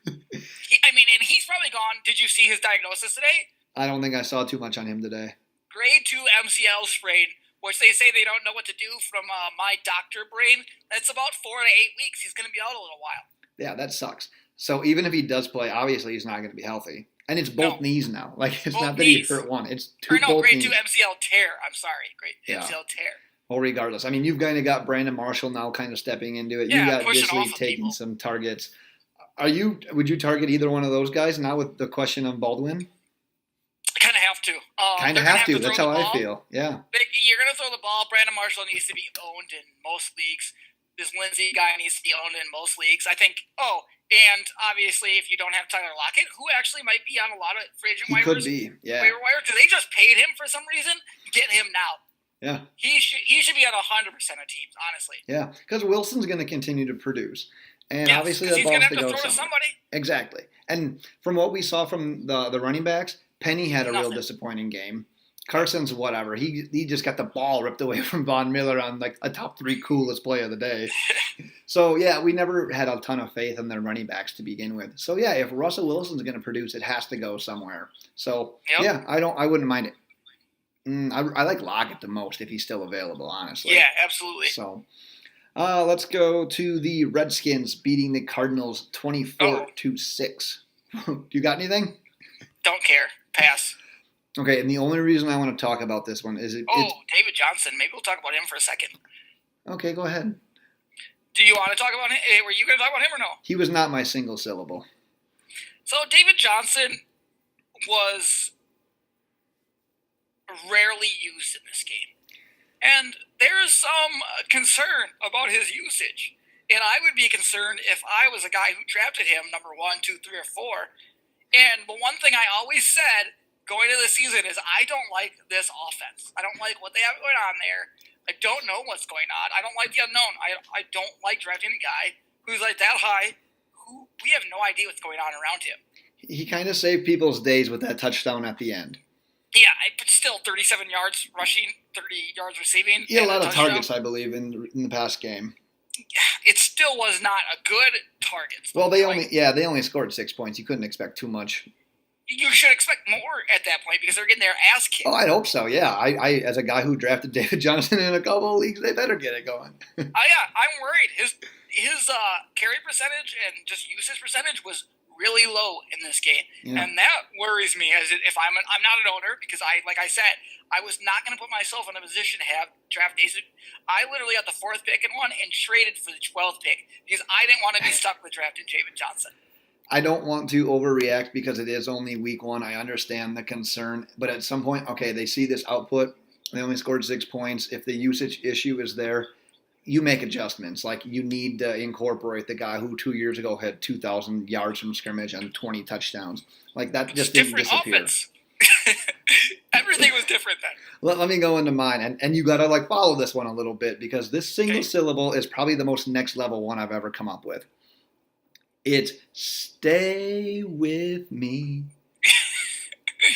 And he's probably gone. Did you see his diagnosis today? I don't think I saw too much on him today. Grade 2 MCL sprain, which they say they don't know what to do from my doctor brain. That's about 4 to 8 weeks. He's going to be out a little while. Yeah, that sucks. So even if he does play, obviously he's not going to be healthy. And it's both knees now. Like, it's both not that knees. he hurt one. It's grade both 2 knees. MCL tear. I'm sorry. MCL tear. Well, regardless. I mean, you've kind of got Brandon Marshall now kind of stepping into it. Yeah, you got pushing off Dissly of taking people. some targets. Would you target either one of those guys now with the question of Baldwin? Kind of have to. Kind of have to. That's how I feel. Yeah. You're going to throw the ball. Brandon Marshall needs to be owned in most leagues. This Lindsey guy needs to be owned in most leagues. I think. And obviously, if you don't have Tyler Lockett, who actually might be on a lot of free agent waivers, could be. Yeah. waiver wire, because they just paid him for some reason. Get him now. Yeah. He should be on 100% of teams, honestly. Yeah, because Wilson's going to continue to produce. And Yes, obviously because that he's going ball's to to have go to throw to somebody. Exactly. And from what we saw from the running backs, Penny had a real Nothing. disappointing game. Carson's whatever. He just got the ball ripped away from Von Miller on like a top 3 coolest play of the day. So, yeah, we never had a ton of faith in their running backs to begin with. So, yeah, if Russell Wilson's going to produce, it has to go somewhere. So, yeah, I wouldn't mind it. I like Lockett the most if he's still available, honestly. Yeah, absolutely. So, let's go to the Redskins beating the Cardinals 24-6. You got anything? Don't care. Pass. Okay, and the only reason I want to talk about this one is David Johnson. Maybe we'll talk about him for a second. Okay, go ahead. Do you want to talk about him? Were you going to talk about him or no? He was not my single syllable. So David Johnson was rarely used in this game. And there is some concern about his usage. And I would be concerned if I was a guy who drafted him number 1, 2, 3, or 4. And the one thing I always said going into the season is I don't like this offense. I don't like what they have going on there. I don't know what's going on. I don't like the unknown. I don't like drafting a guy who's like that high, who we have no idea what's going on around him. He kind of saved people's days with that touchdown at the end. Yeah, but still 37 yards rushing, 30 yards receiving. He had a lot of targets, I believe, in the past game. It still was not a good target. Well, they only scored 6 points. You couldn't expect too much. You should expect more at that point because they're getting their ass kicked. Oh, I hope so. Yeah, I as a guy who drafted David Johnson in a couple of leagues, they better get it going. Yeah, I'm worried. His carry percentage and just usage percentage was really low in this game, Yeah. and that worries me. As if I'm not an owner, because like I said, I was not going to put myself in a position to have draft days. I literally got the 4th pick in one and traded for the 12th pick because I didn't want to be stuck with drafting Jamin Johnson. I don't want to overreact because it is only week 1. I understand the concern, but at some point, okay, they see this output. They only scored 6 points. If the usage issue is there, you make adjustments. Like, you need to incorporate the guy who 2 years ago had 2,000 yards from scrimmage and 20 touchdowns. Like, that just didn't disappear. Offense. Everything was different then. Let me go into mine, and you got to follow this one a little bit because this single syllable is probably the most next level one I've ever come up with. It's "Stay With Me,"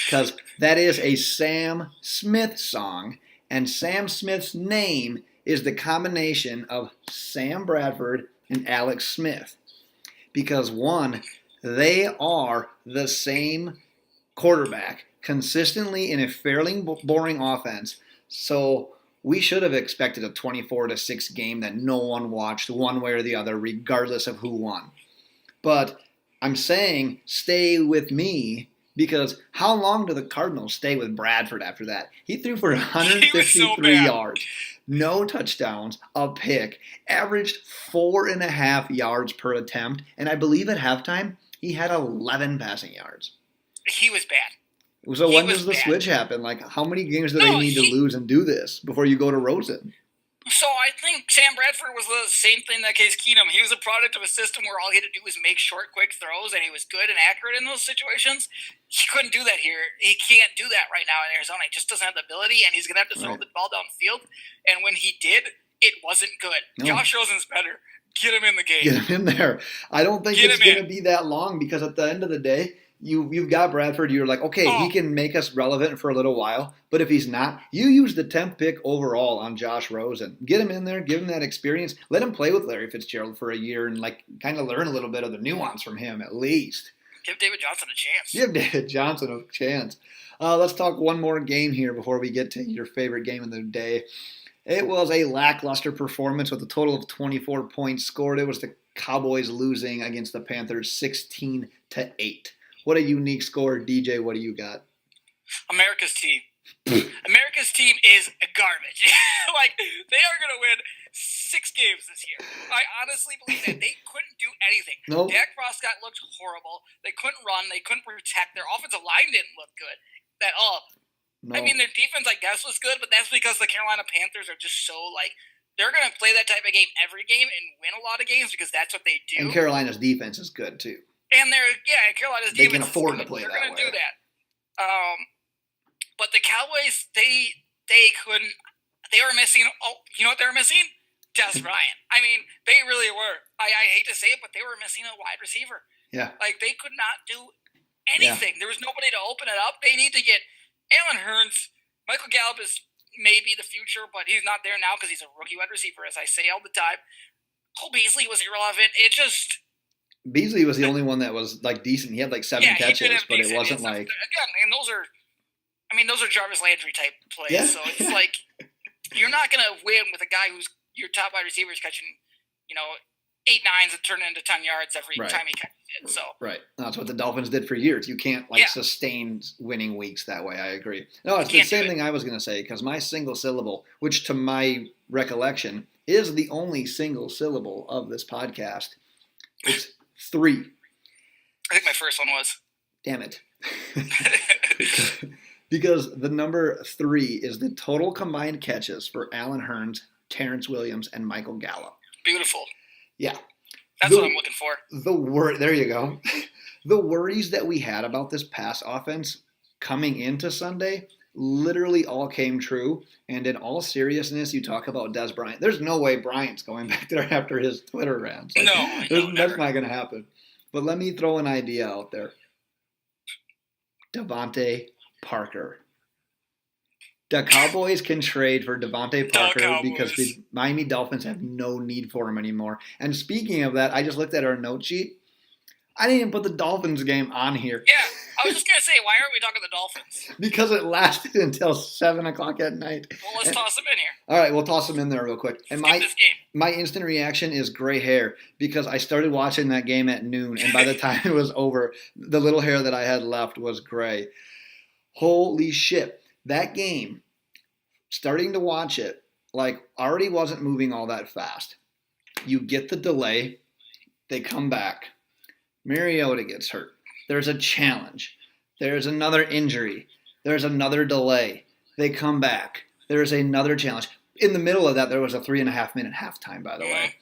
because that is a Sam Smith song, and Sam Smith's name is the combination of Sam Bradford and Alex Smith. Because one, they are the same quarterback consistently in a fairly boring offense. So we should have expected a 24-6 game that no one watched one way or the other, regardless of who won. But I'm saying stay with me because how long do the Cardinals stay with Bradford after that? He threw for 153 yards, no touchdowns, a pick, averaged 4.5 yards per attempt, and I believe at halftime he had 11 passing yards. He was bad. So when does the switch happen? How many games do they need to lose and do this before you go to Rosen? So I think Sam Bradford was the same thing that Case Keenum. He was a product of a system where all he had to do was make short, quick throws, and he was good and accurate in those situations. He couldn't do that here. He can't do that right now in Arizona. He just doesn't have the ability, and he's going to have to throw the ball downfield. And when he did, it wasn't good. No. Josh Rosen's better. Get him in the game. Get him in there. I don't think it's going to be that long because at the end of the day, You've got Bradford. You're like, okay, he can make us relevant for a little while. But if he's not, you use the 10th pick overall on Josh Rosen. Get him in there. Give him that experience. Let him play with Larry Fitzgerald for a year and kind of learn a little bit of the nuance from him at least. Give David Johnson a chance. Give David Johnson a chance. Let's talk one more game here before we get to your favorite game of the day. It was a lackluster performance with a total of 24 points scored. It was the Cowboys losing against the Panthers 16-8. What a unique score. DJ, what do you got? America's team. America's team is garbage. They are going to win 6 games this year. I honestly believe that. They couldn't do anything. Nope. Dak Prescott looked horrible. They couldn't run. They couldn't protect. Their offensive line didn't look good at all. No. I mean, their defense, I guess, was good, but that's because the Carolina Panthers are just so, they're going to play that type of game every game and win a lot of games because that's what they do. And Carolina's defense is good, too. And Carolina's defense. They can afford to play that way. They're going to do that. But the Cowboys, they couldn't. They were missing. Oh, you know what they were missing? Des Bryant. I mean, they really were. I hate to say it, but they were missing a wide receiver. Yeah. They could not do anything. Yeah. There was nobody to open it up. They need to get Allen Hurns. Michael Gallup is maybe the future, but he's not there now because he's a rookie wide receiver, as I say all the time. Cole Beasley was irrelevant. It just. Beasley was the only one that was decent. He had 7 catches, but it wasn't again. And those are Jarvis Landry type plays. Yeah. So it's you're not gonna win with a guy who's your top wide receiver is catching, 8 9s and turning into 10 yards every time he catches it. So that's what the Dolphins did for years. You can't sustain winning weeks that way. I agree. No, it's the same thing I was gonna say because my single syllable, which to my recollection is the only single syllable of this podcast, it's 3. I think my first one was. Damn it. Because the number 3 is the total combined catches for Allen Hurns, Terrence Williams, and Michael Gallup. Beautiful. Yeah. That's what I'm looking for. There you go. The worries that we had about this pass offense coming into Sunday literally all came true. And in all seriousness, you talk about Des Bryant. There's no way Bryant's going back there after his Twitter rants. That's not going to happen. But let me throw an idea out there. Devontae Parker. The Cowboys can trade for Devontae Parker because the Miami Dolphins have no need for him anymore. And speaking of that, I just looked at our note sheet. I didn't even put the Dolphins game on here. Yeah, I was just going to say, why aren't we talking the Dolphins? Because it lasted until 7 o'clock at night. Well, let's toss them in here. All right, we'll toss them in there real quick. And This game. my instant reaction is gray hair because I started watching that game at noon, and by the time it was over, the little hair that I had left was gray. Holy shit. That game, starting to watch it, like already wasn't moving all that fast. You get the delay. They come back. Mariota gets hurt. There's a challenge. There's another injury. There's another delay. They come back. There's another challenge. In the middle of that, there was a 3.5-minute halftime, by the way.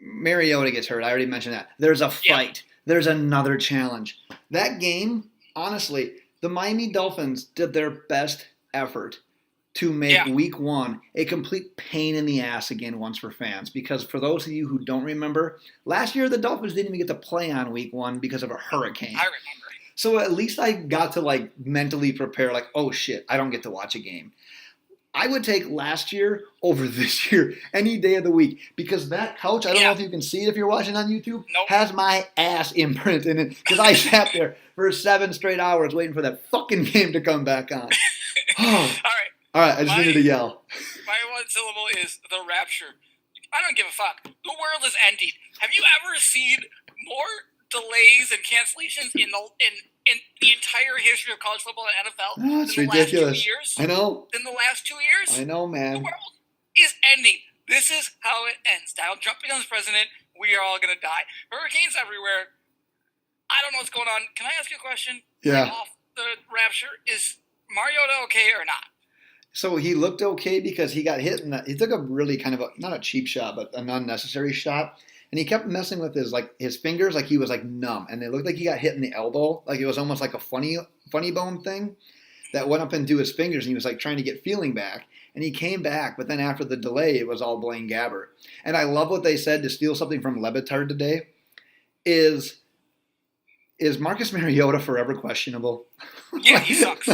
Mariota gets hurt. I already mentioned that. There's a fight. There's another challenge. That game, honestly, the Miami Dolphins did their best effort to make week 1 a complete pain in the ass again once for fans. Because for those of you who don't remember, last year the Dolphins didn't even get to play on week 1 because of a hurricane. I remember. So at least I got to like mentally prepare like, oh shit, I don't get to watch a game. I would take last year over this year any day of the week because that couch, I don't know if you can see it if you're watching on YouTube, has my ass imprint in it because I sat there for 7 straight hours waiting for that fucking game to come back on. All right, I just needed to yell. My one syllable is the rapture. I don't give a fuck. The world is ending. Have you ever seen more delays and cancellations in the entire history of college football and NFL no, it's in the ridiculous. last 2 years? I know. In the last 2 years? I know, man. The world is ending. This is how it ends. Donald Trump becomes president. We are all going to die. Hurricanes everywhere. I don't know what's going on. Can I ask you a question? Yeah. Off the rapture, is Mariota okay or not? So he looked okay because he got hit, and he took a really kind of not a cheap shot, but an unnecessary shot. And he kept messing with his fingers like he was like numb, and it looked like he got hit in the elbow, like it was almost like a funny bone thing that went up into his fingers, and he was like trying to get feeling back. And he came back, but then after the delay, it was all Blaine Gabbert. And I love what they said to steal something from Levitard today. Is Marcus Mariota forever questionable? Yeah, he sucks.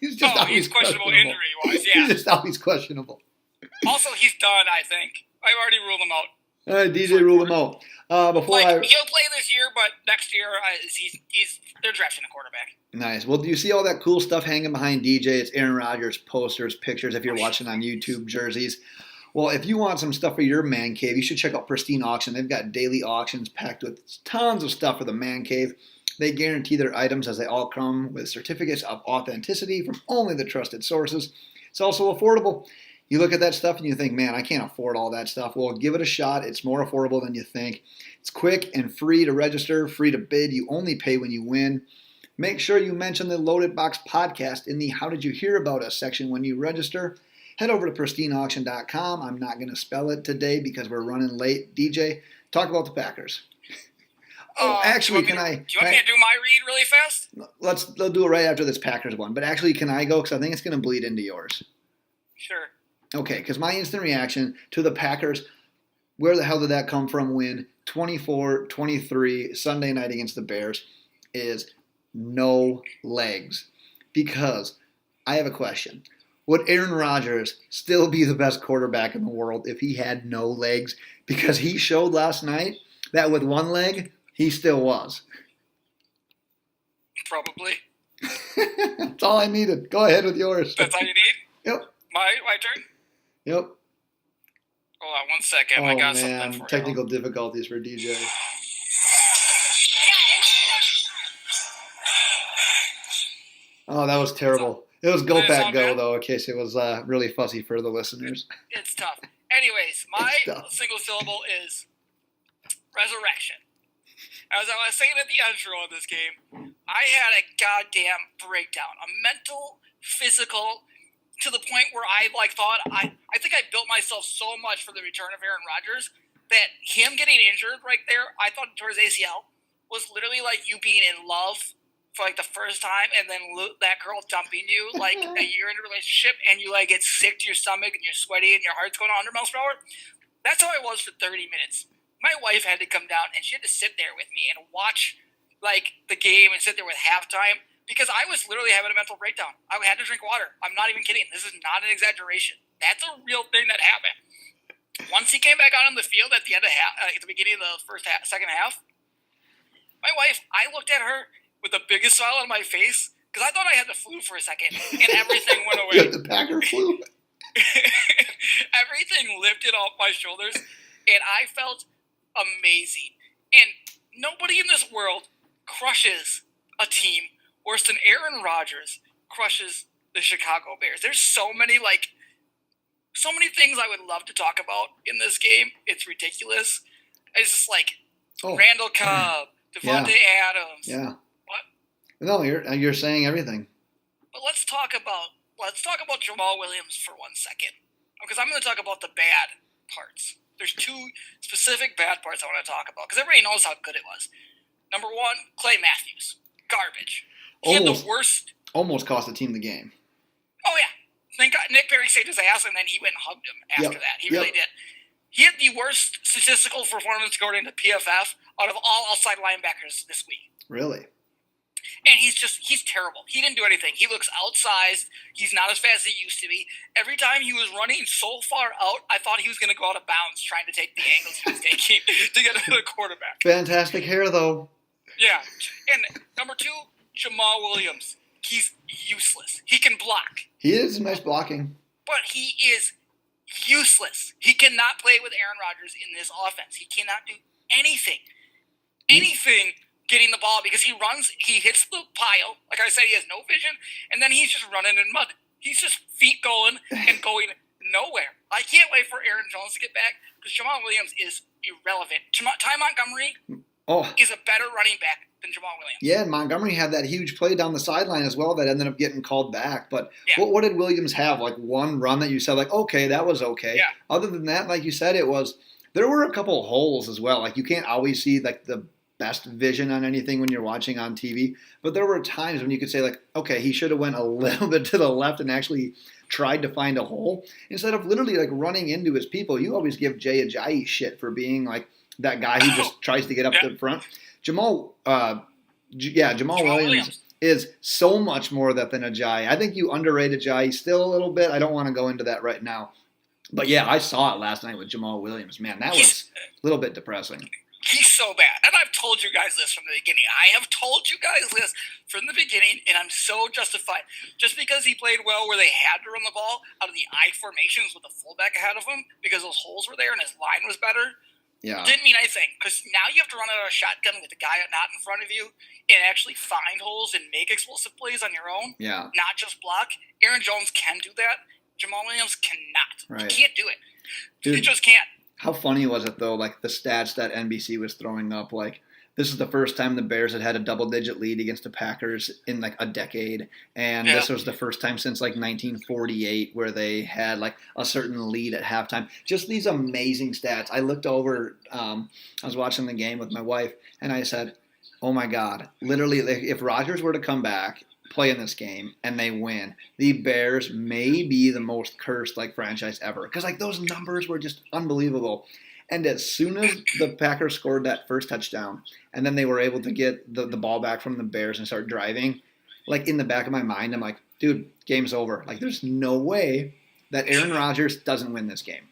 He's just always questionable injury-wise, yeah. He's just always questionable. Also, he's done, I think. I've already ruled him out. All right, DJ ruled him out. He'll play this year, but next year they're drafting a quarterback. Nice. Well, do you see all that cool stuff hanging behind DJ? It's Aaron Rodgers posters, pictures, if you're watching on YouTube, jerseys. Well, if you want some stuff for your man cave, you should check out Pristine Auction. They've got daily auctions packed with tons of stuff for the man cave. They guarantee their items as they all come with certificates of authenticity from only the trusted sources. It's also affordable. You look at that stuff and you think, man, I can't afford all that stuff. Well, give it a shot. It's more affordable than you think. It's quick and free to register, free to bid. You only pay when you win. Make sure you mention the Loaded Box podcast in the How Did You Hear About Us section when you register. Head over to pristineauction.com. I'm not going to spell it today because we're running late. DJ, talk about the Packers. Oh, actually, do you want me to do my read really fast? Let's do it right after this Packers one. But actually, can I go? Because I think it's going to bleed into yours. Sure. Okay, because my instant reaction to the Packers, where the hell did that come from win 24-23 Sunday night against the Bears, is no legs. Because I have a question. Would Aaron Rodgers still be the best quarterback in the world if he had no legs? Because he showed last night that with one leg, he still was. Probably. That's all I needed. Go ahead with yours. That's all you need? Yep. My turn? Yep. Hold on 1 second. I got something for you. Technical difficulties for DJ. Oh, that was terrible. It was Go Pack Go, though, in case it was really fussy for the listeners. It's tough. Anyways, my single syllable is resurrection. As I was saying at the intro of this game, I had a goddamn breakdown. A mental, physical, to the point where I thought, I think I built myself so much for the return of Aaron Rodgers that him getting injured right there, I thought towards ACL, was literally like you being in love for like the first time and then that girl dumping you like a year into a relationship and you like get sick to your stomach and you're sweaty and your heart's going 100 miles per hour. That's how I was for 30 minutes. My wife had to come down and she had to sit there with me and watch like the game and sit there with halftime because I was literally having a mental breakdown. I had to drink water. I'm not even kidding. This is not an exaggeration. That's a real thing that happened. Once he came back out on the field at the end of at the beginning of the second half, my wife, I looked at her with the biggest smile on my face because I thought I had the flu for a second, and everything went You away. had the Packer flu? Everything lifted off my shoulders, and I felt amazing. And nobody in this world crushes a team worse than Aaron Rodgers crushes the Chicago Bears. There's so many things I would love to talk about in this game. It's ridiculous. It's just like Randall Cobb, Devontae Adams. Yeah. What? No, you're saying everything. But let's talk about Jamal Williams for 1 second, because I'm going to talk about the bad parts. There's two specific bad parts I want to talk about because everybody knows how good it was. Number one, Clay Matthews, garbage. He had the worst. Almost cost the team the game. Oh yeah, thank God Nick Perry saved his ass, and then he went and hugged him after that. He really did. He had the worst statistical performance according to PFF out of all outside linebackers this week. Really? And he's terrible. He didn't do anything. He looks outsized. He's not as fast as he used to be. Every time he was running so far out, I thought he was going to go out of bounds trying to take the angles he was taking to get to the quarterback. Fantastic hair, though. Yeah. And number two, Jamal Williams. He's useless. He can block. He is nice blocking. But he is useless. He cannot play with Aaron Rodgers in this offense. He cannot do anything. Getting the ball because he hits the pile. Like I said, he has no vision, and then he's just running in mud. He's just feet going and going nowhere. I can't wait for Aaron Jones to get back because Jamal Williams is irrelevant. Ty Montgomery is a better running back than Jamal Williams. Yeah, and Montgomery had that huge play down the sideline as well that ended up getting called back. But what did Williams have? Like one run that you said, like, okay, that was okay. Yeah. Other than that, like you said, there were a couple of holes as well. Like you can't always see like the best vision on anything when you're watching on TV. But there were times when you could say like, okay, he should have went a little bit to the left and actually tried to find a hole instead of literally like running into his people. You always give Jay Ajayi shit for being like that guy who just tries to get up to the front. Jamal Williams is so much more that than Ajayi. I think you underrate Ajayi still a little bit. I don't want to go into that right now. But yeah, I saw it last night with Jamal Williams. Man, that was a little bit depressing. He's so bad. And I've told you guys this from the beginning. I have told you guys this from the beginning, and I'm so justified. Just because he played well where they had to run the ball out of the I formations with the fullback ahead of him because those holes were there and his line was better, didn't mean anything. Because now you have to run out of a shotgun with the guy not in front of you and actually find holes and make explosive plays on your own, not just block. Aaron Jones can do that. Jamal Williams cannot. Right. He can't do it. Dude, he just can't. How funny was it, though, like the stats that NBC was throwing up, like this is the first time the Bears had a double-digit lead against the Packers in like a decade, and this was the first time since like 1948 where they had like a certain lead at halftime. Just these amazing stats. I looked over, I was watching the game with my wife, and I said, oh my God, literally, if Rodgers were to come back, play in this game and they win, the Bears may be the most cursed like franchise ever because like those numbers were just unbelievable. And as soon as the Packers scored that first touchdown and then they were able to get the ball back from the Bears and start driving, like in the back of my mind I'm like, dude, game's over. Like there's no way that Aaron Rodgers doesn't win this game.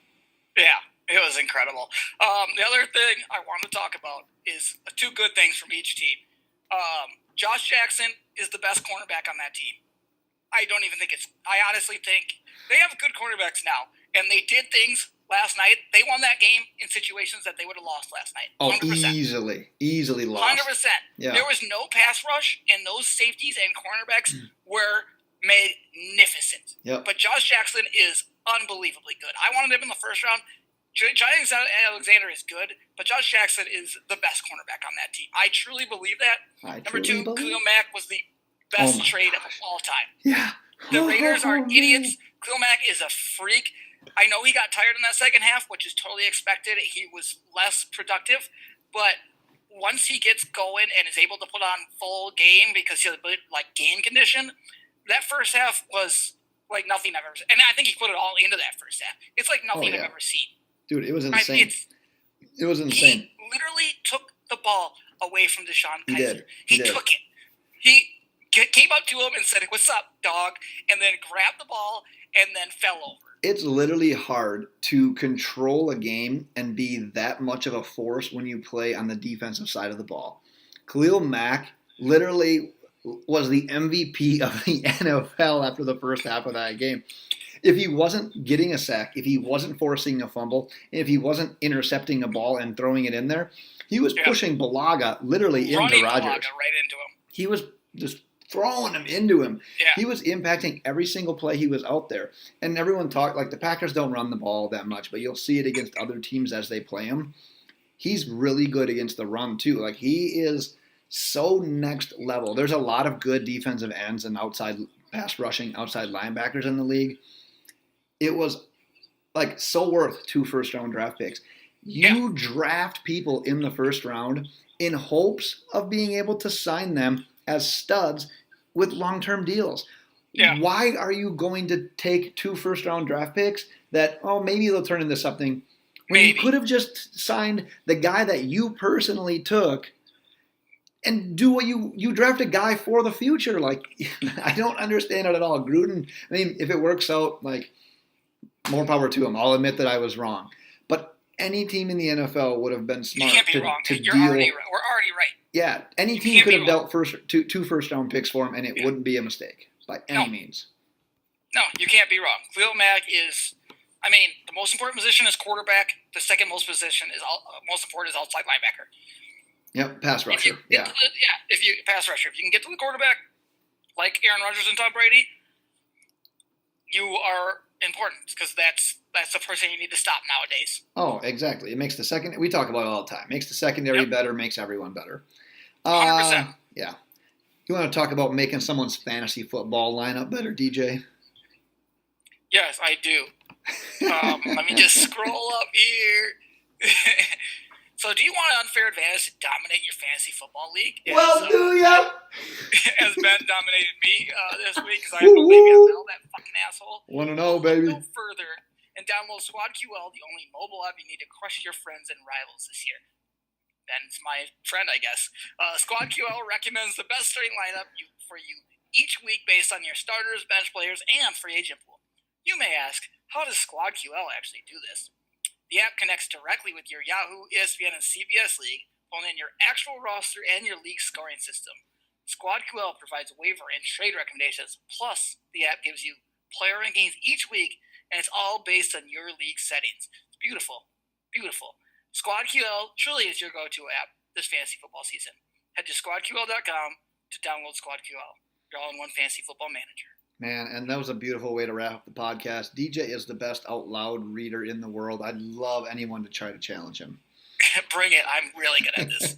Yeah, it was incredible. The other thing I want to talk about is two good things from each team. Josh Jackson is the best cornerback on that team. I honestly think they have good cornerbacks now, and they did things last night. They won that game in situations that they would have lost last night. 100%. Easily lost. 100%. Yeah. There was no pass rush, and those safeties and cornerbacks were magnificent. Yep. But Josh Jackson is unbelievably good. I wanted him in the first round. Giants Alexander is good, but Josh Jackson is the best cornerback on that team. I truly believe that. Number two, Khalil Mack was the best trade of all time. Yeah. The Raiders are idiots. Khalil Mack is a freak. I know he got tired in that second half, which is totally expected. He was less productive, but once he gets going and is able to put on full game because he has like game condition, that first half was like nothing I've ever seen. And I think he put it all into that first half. It's like nothing I've ever seen. Dude, it was insane. It was insane. He literally took the ball away from DeShone Kizer. He took it. He came up to him and said, "What's up, dog?" and then grabbed the ball and then fell over. It's literally hard to control a game and be that much of a force when you play on the defensive side of the ball. Khalil Mack literally was the MVP of the NFL after the first half of that game. If he wasn't getting a sack, if he wasn't forcing a fumble, if he wasn't intercepting a ball and throwing it in there, he was pushing Bulaga literally into Rodgers. Bulaga right into him. He was just throwing him into him. Yeah. He was impacting every single play he was out there. And everyone talked, like the Packers don't run the ball that much, but you'll see it against other teams as they play him. He's really good against the run too. Like he is so next level. There's a lot of good defensive ends and outside pass rushing, outside linebackers in the league. It was like so worth 2 first-round draft picks. You draft people in the first round in hopes of being able to sign them as studs with long-term deals. Yeah. Why are you going to take 2 first-round draft picks that, maybe they'll turn into something, when you could have just signed the guy that you personally took and do what you draft a guy for the future? Like, I don't understand it at all. Gruden, I mean, if it works out, like, more power to him. I'll admit that I was wrong. But any team in the NFL would have been smart. You can't be wrong. You're deal. already right. We're already right. Yeah, any team could have dealt 2 first-round picks for him, and it wouldn't be a mistake by any means. No, you can't be wrong. Khalil Mack is, I mean, the most important position is quarterback. The second most important is outside linebacker. Yep, pass rusher. If you pass rusher, if you can get to the quarterback, like Aaron Rodgers and Tom Brady, you are important because that's the person you need to stop nowadays. Oh, exactly. It makes the second. We talk about it all the time. Makes the secondary better. Makes everyone better. 100%. Yeah. You want to talk about making someone's fantasy football lineup better, DJ? Yes, I do. Let me just scroll up here. So, do you want an unfair advantage to dominate your fantasy football league? Well, do ya? As Ben dominated me this week because I have no baby on that fucking asshole. Want to know, baby? Go further and download SquadQL, the only mobile app you need to crush your friends and rivals this year. Ben's my friend, I guess. SquadQL recommends the best starting lineup for you each week based on your starters, bench players, and free agent pool. You may ask, how does SquadQL actually do this? The app connects directly with your Yahoo, ESPN, and CBS league, pulling in your actual roster and your league scoring system. SquadQL provides waiver and trade recommendations, plus the app gives you player rankings each week, and it's all based on your league settings. It's beautiful. Beautiful. SquadQL truly is your go-to app this fantasy football season. Head to squadql.com to download SquadQL, your all-in-one fantasy football manager. Man, and that was a beautiful way to wrap up the podcast. DJ is the best out loud reader in the world. I'd love anyone to try to challenge him. Bring it. I'm really good at this.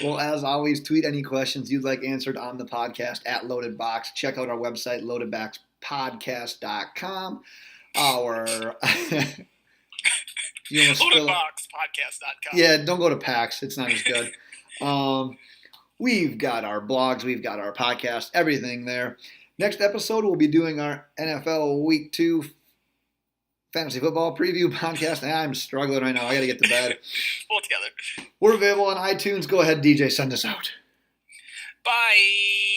Well, as always, tweet any questions you'd like answered on the podcast at LoadedBox. Check out our website, loadedboxpodcast.com. LoadedBoxPodcast.com. Yeah, don't go to PAX. It's not as good. We've got our blogs. We've got our podcast. Everything there. Next episode, we'll be doing our NFL Week 2 fantasy football preview podcast. I'm struggling right now. I got to get to bed. Pull it together. We're available on iTunes. Go ahead, DJ. Send us out. Bye.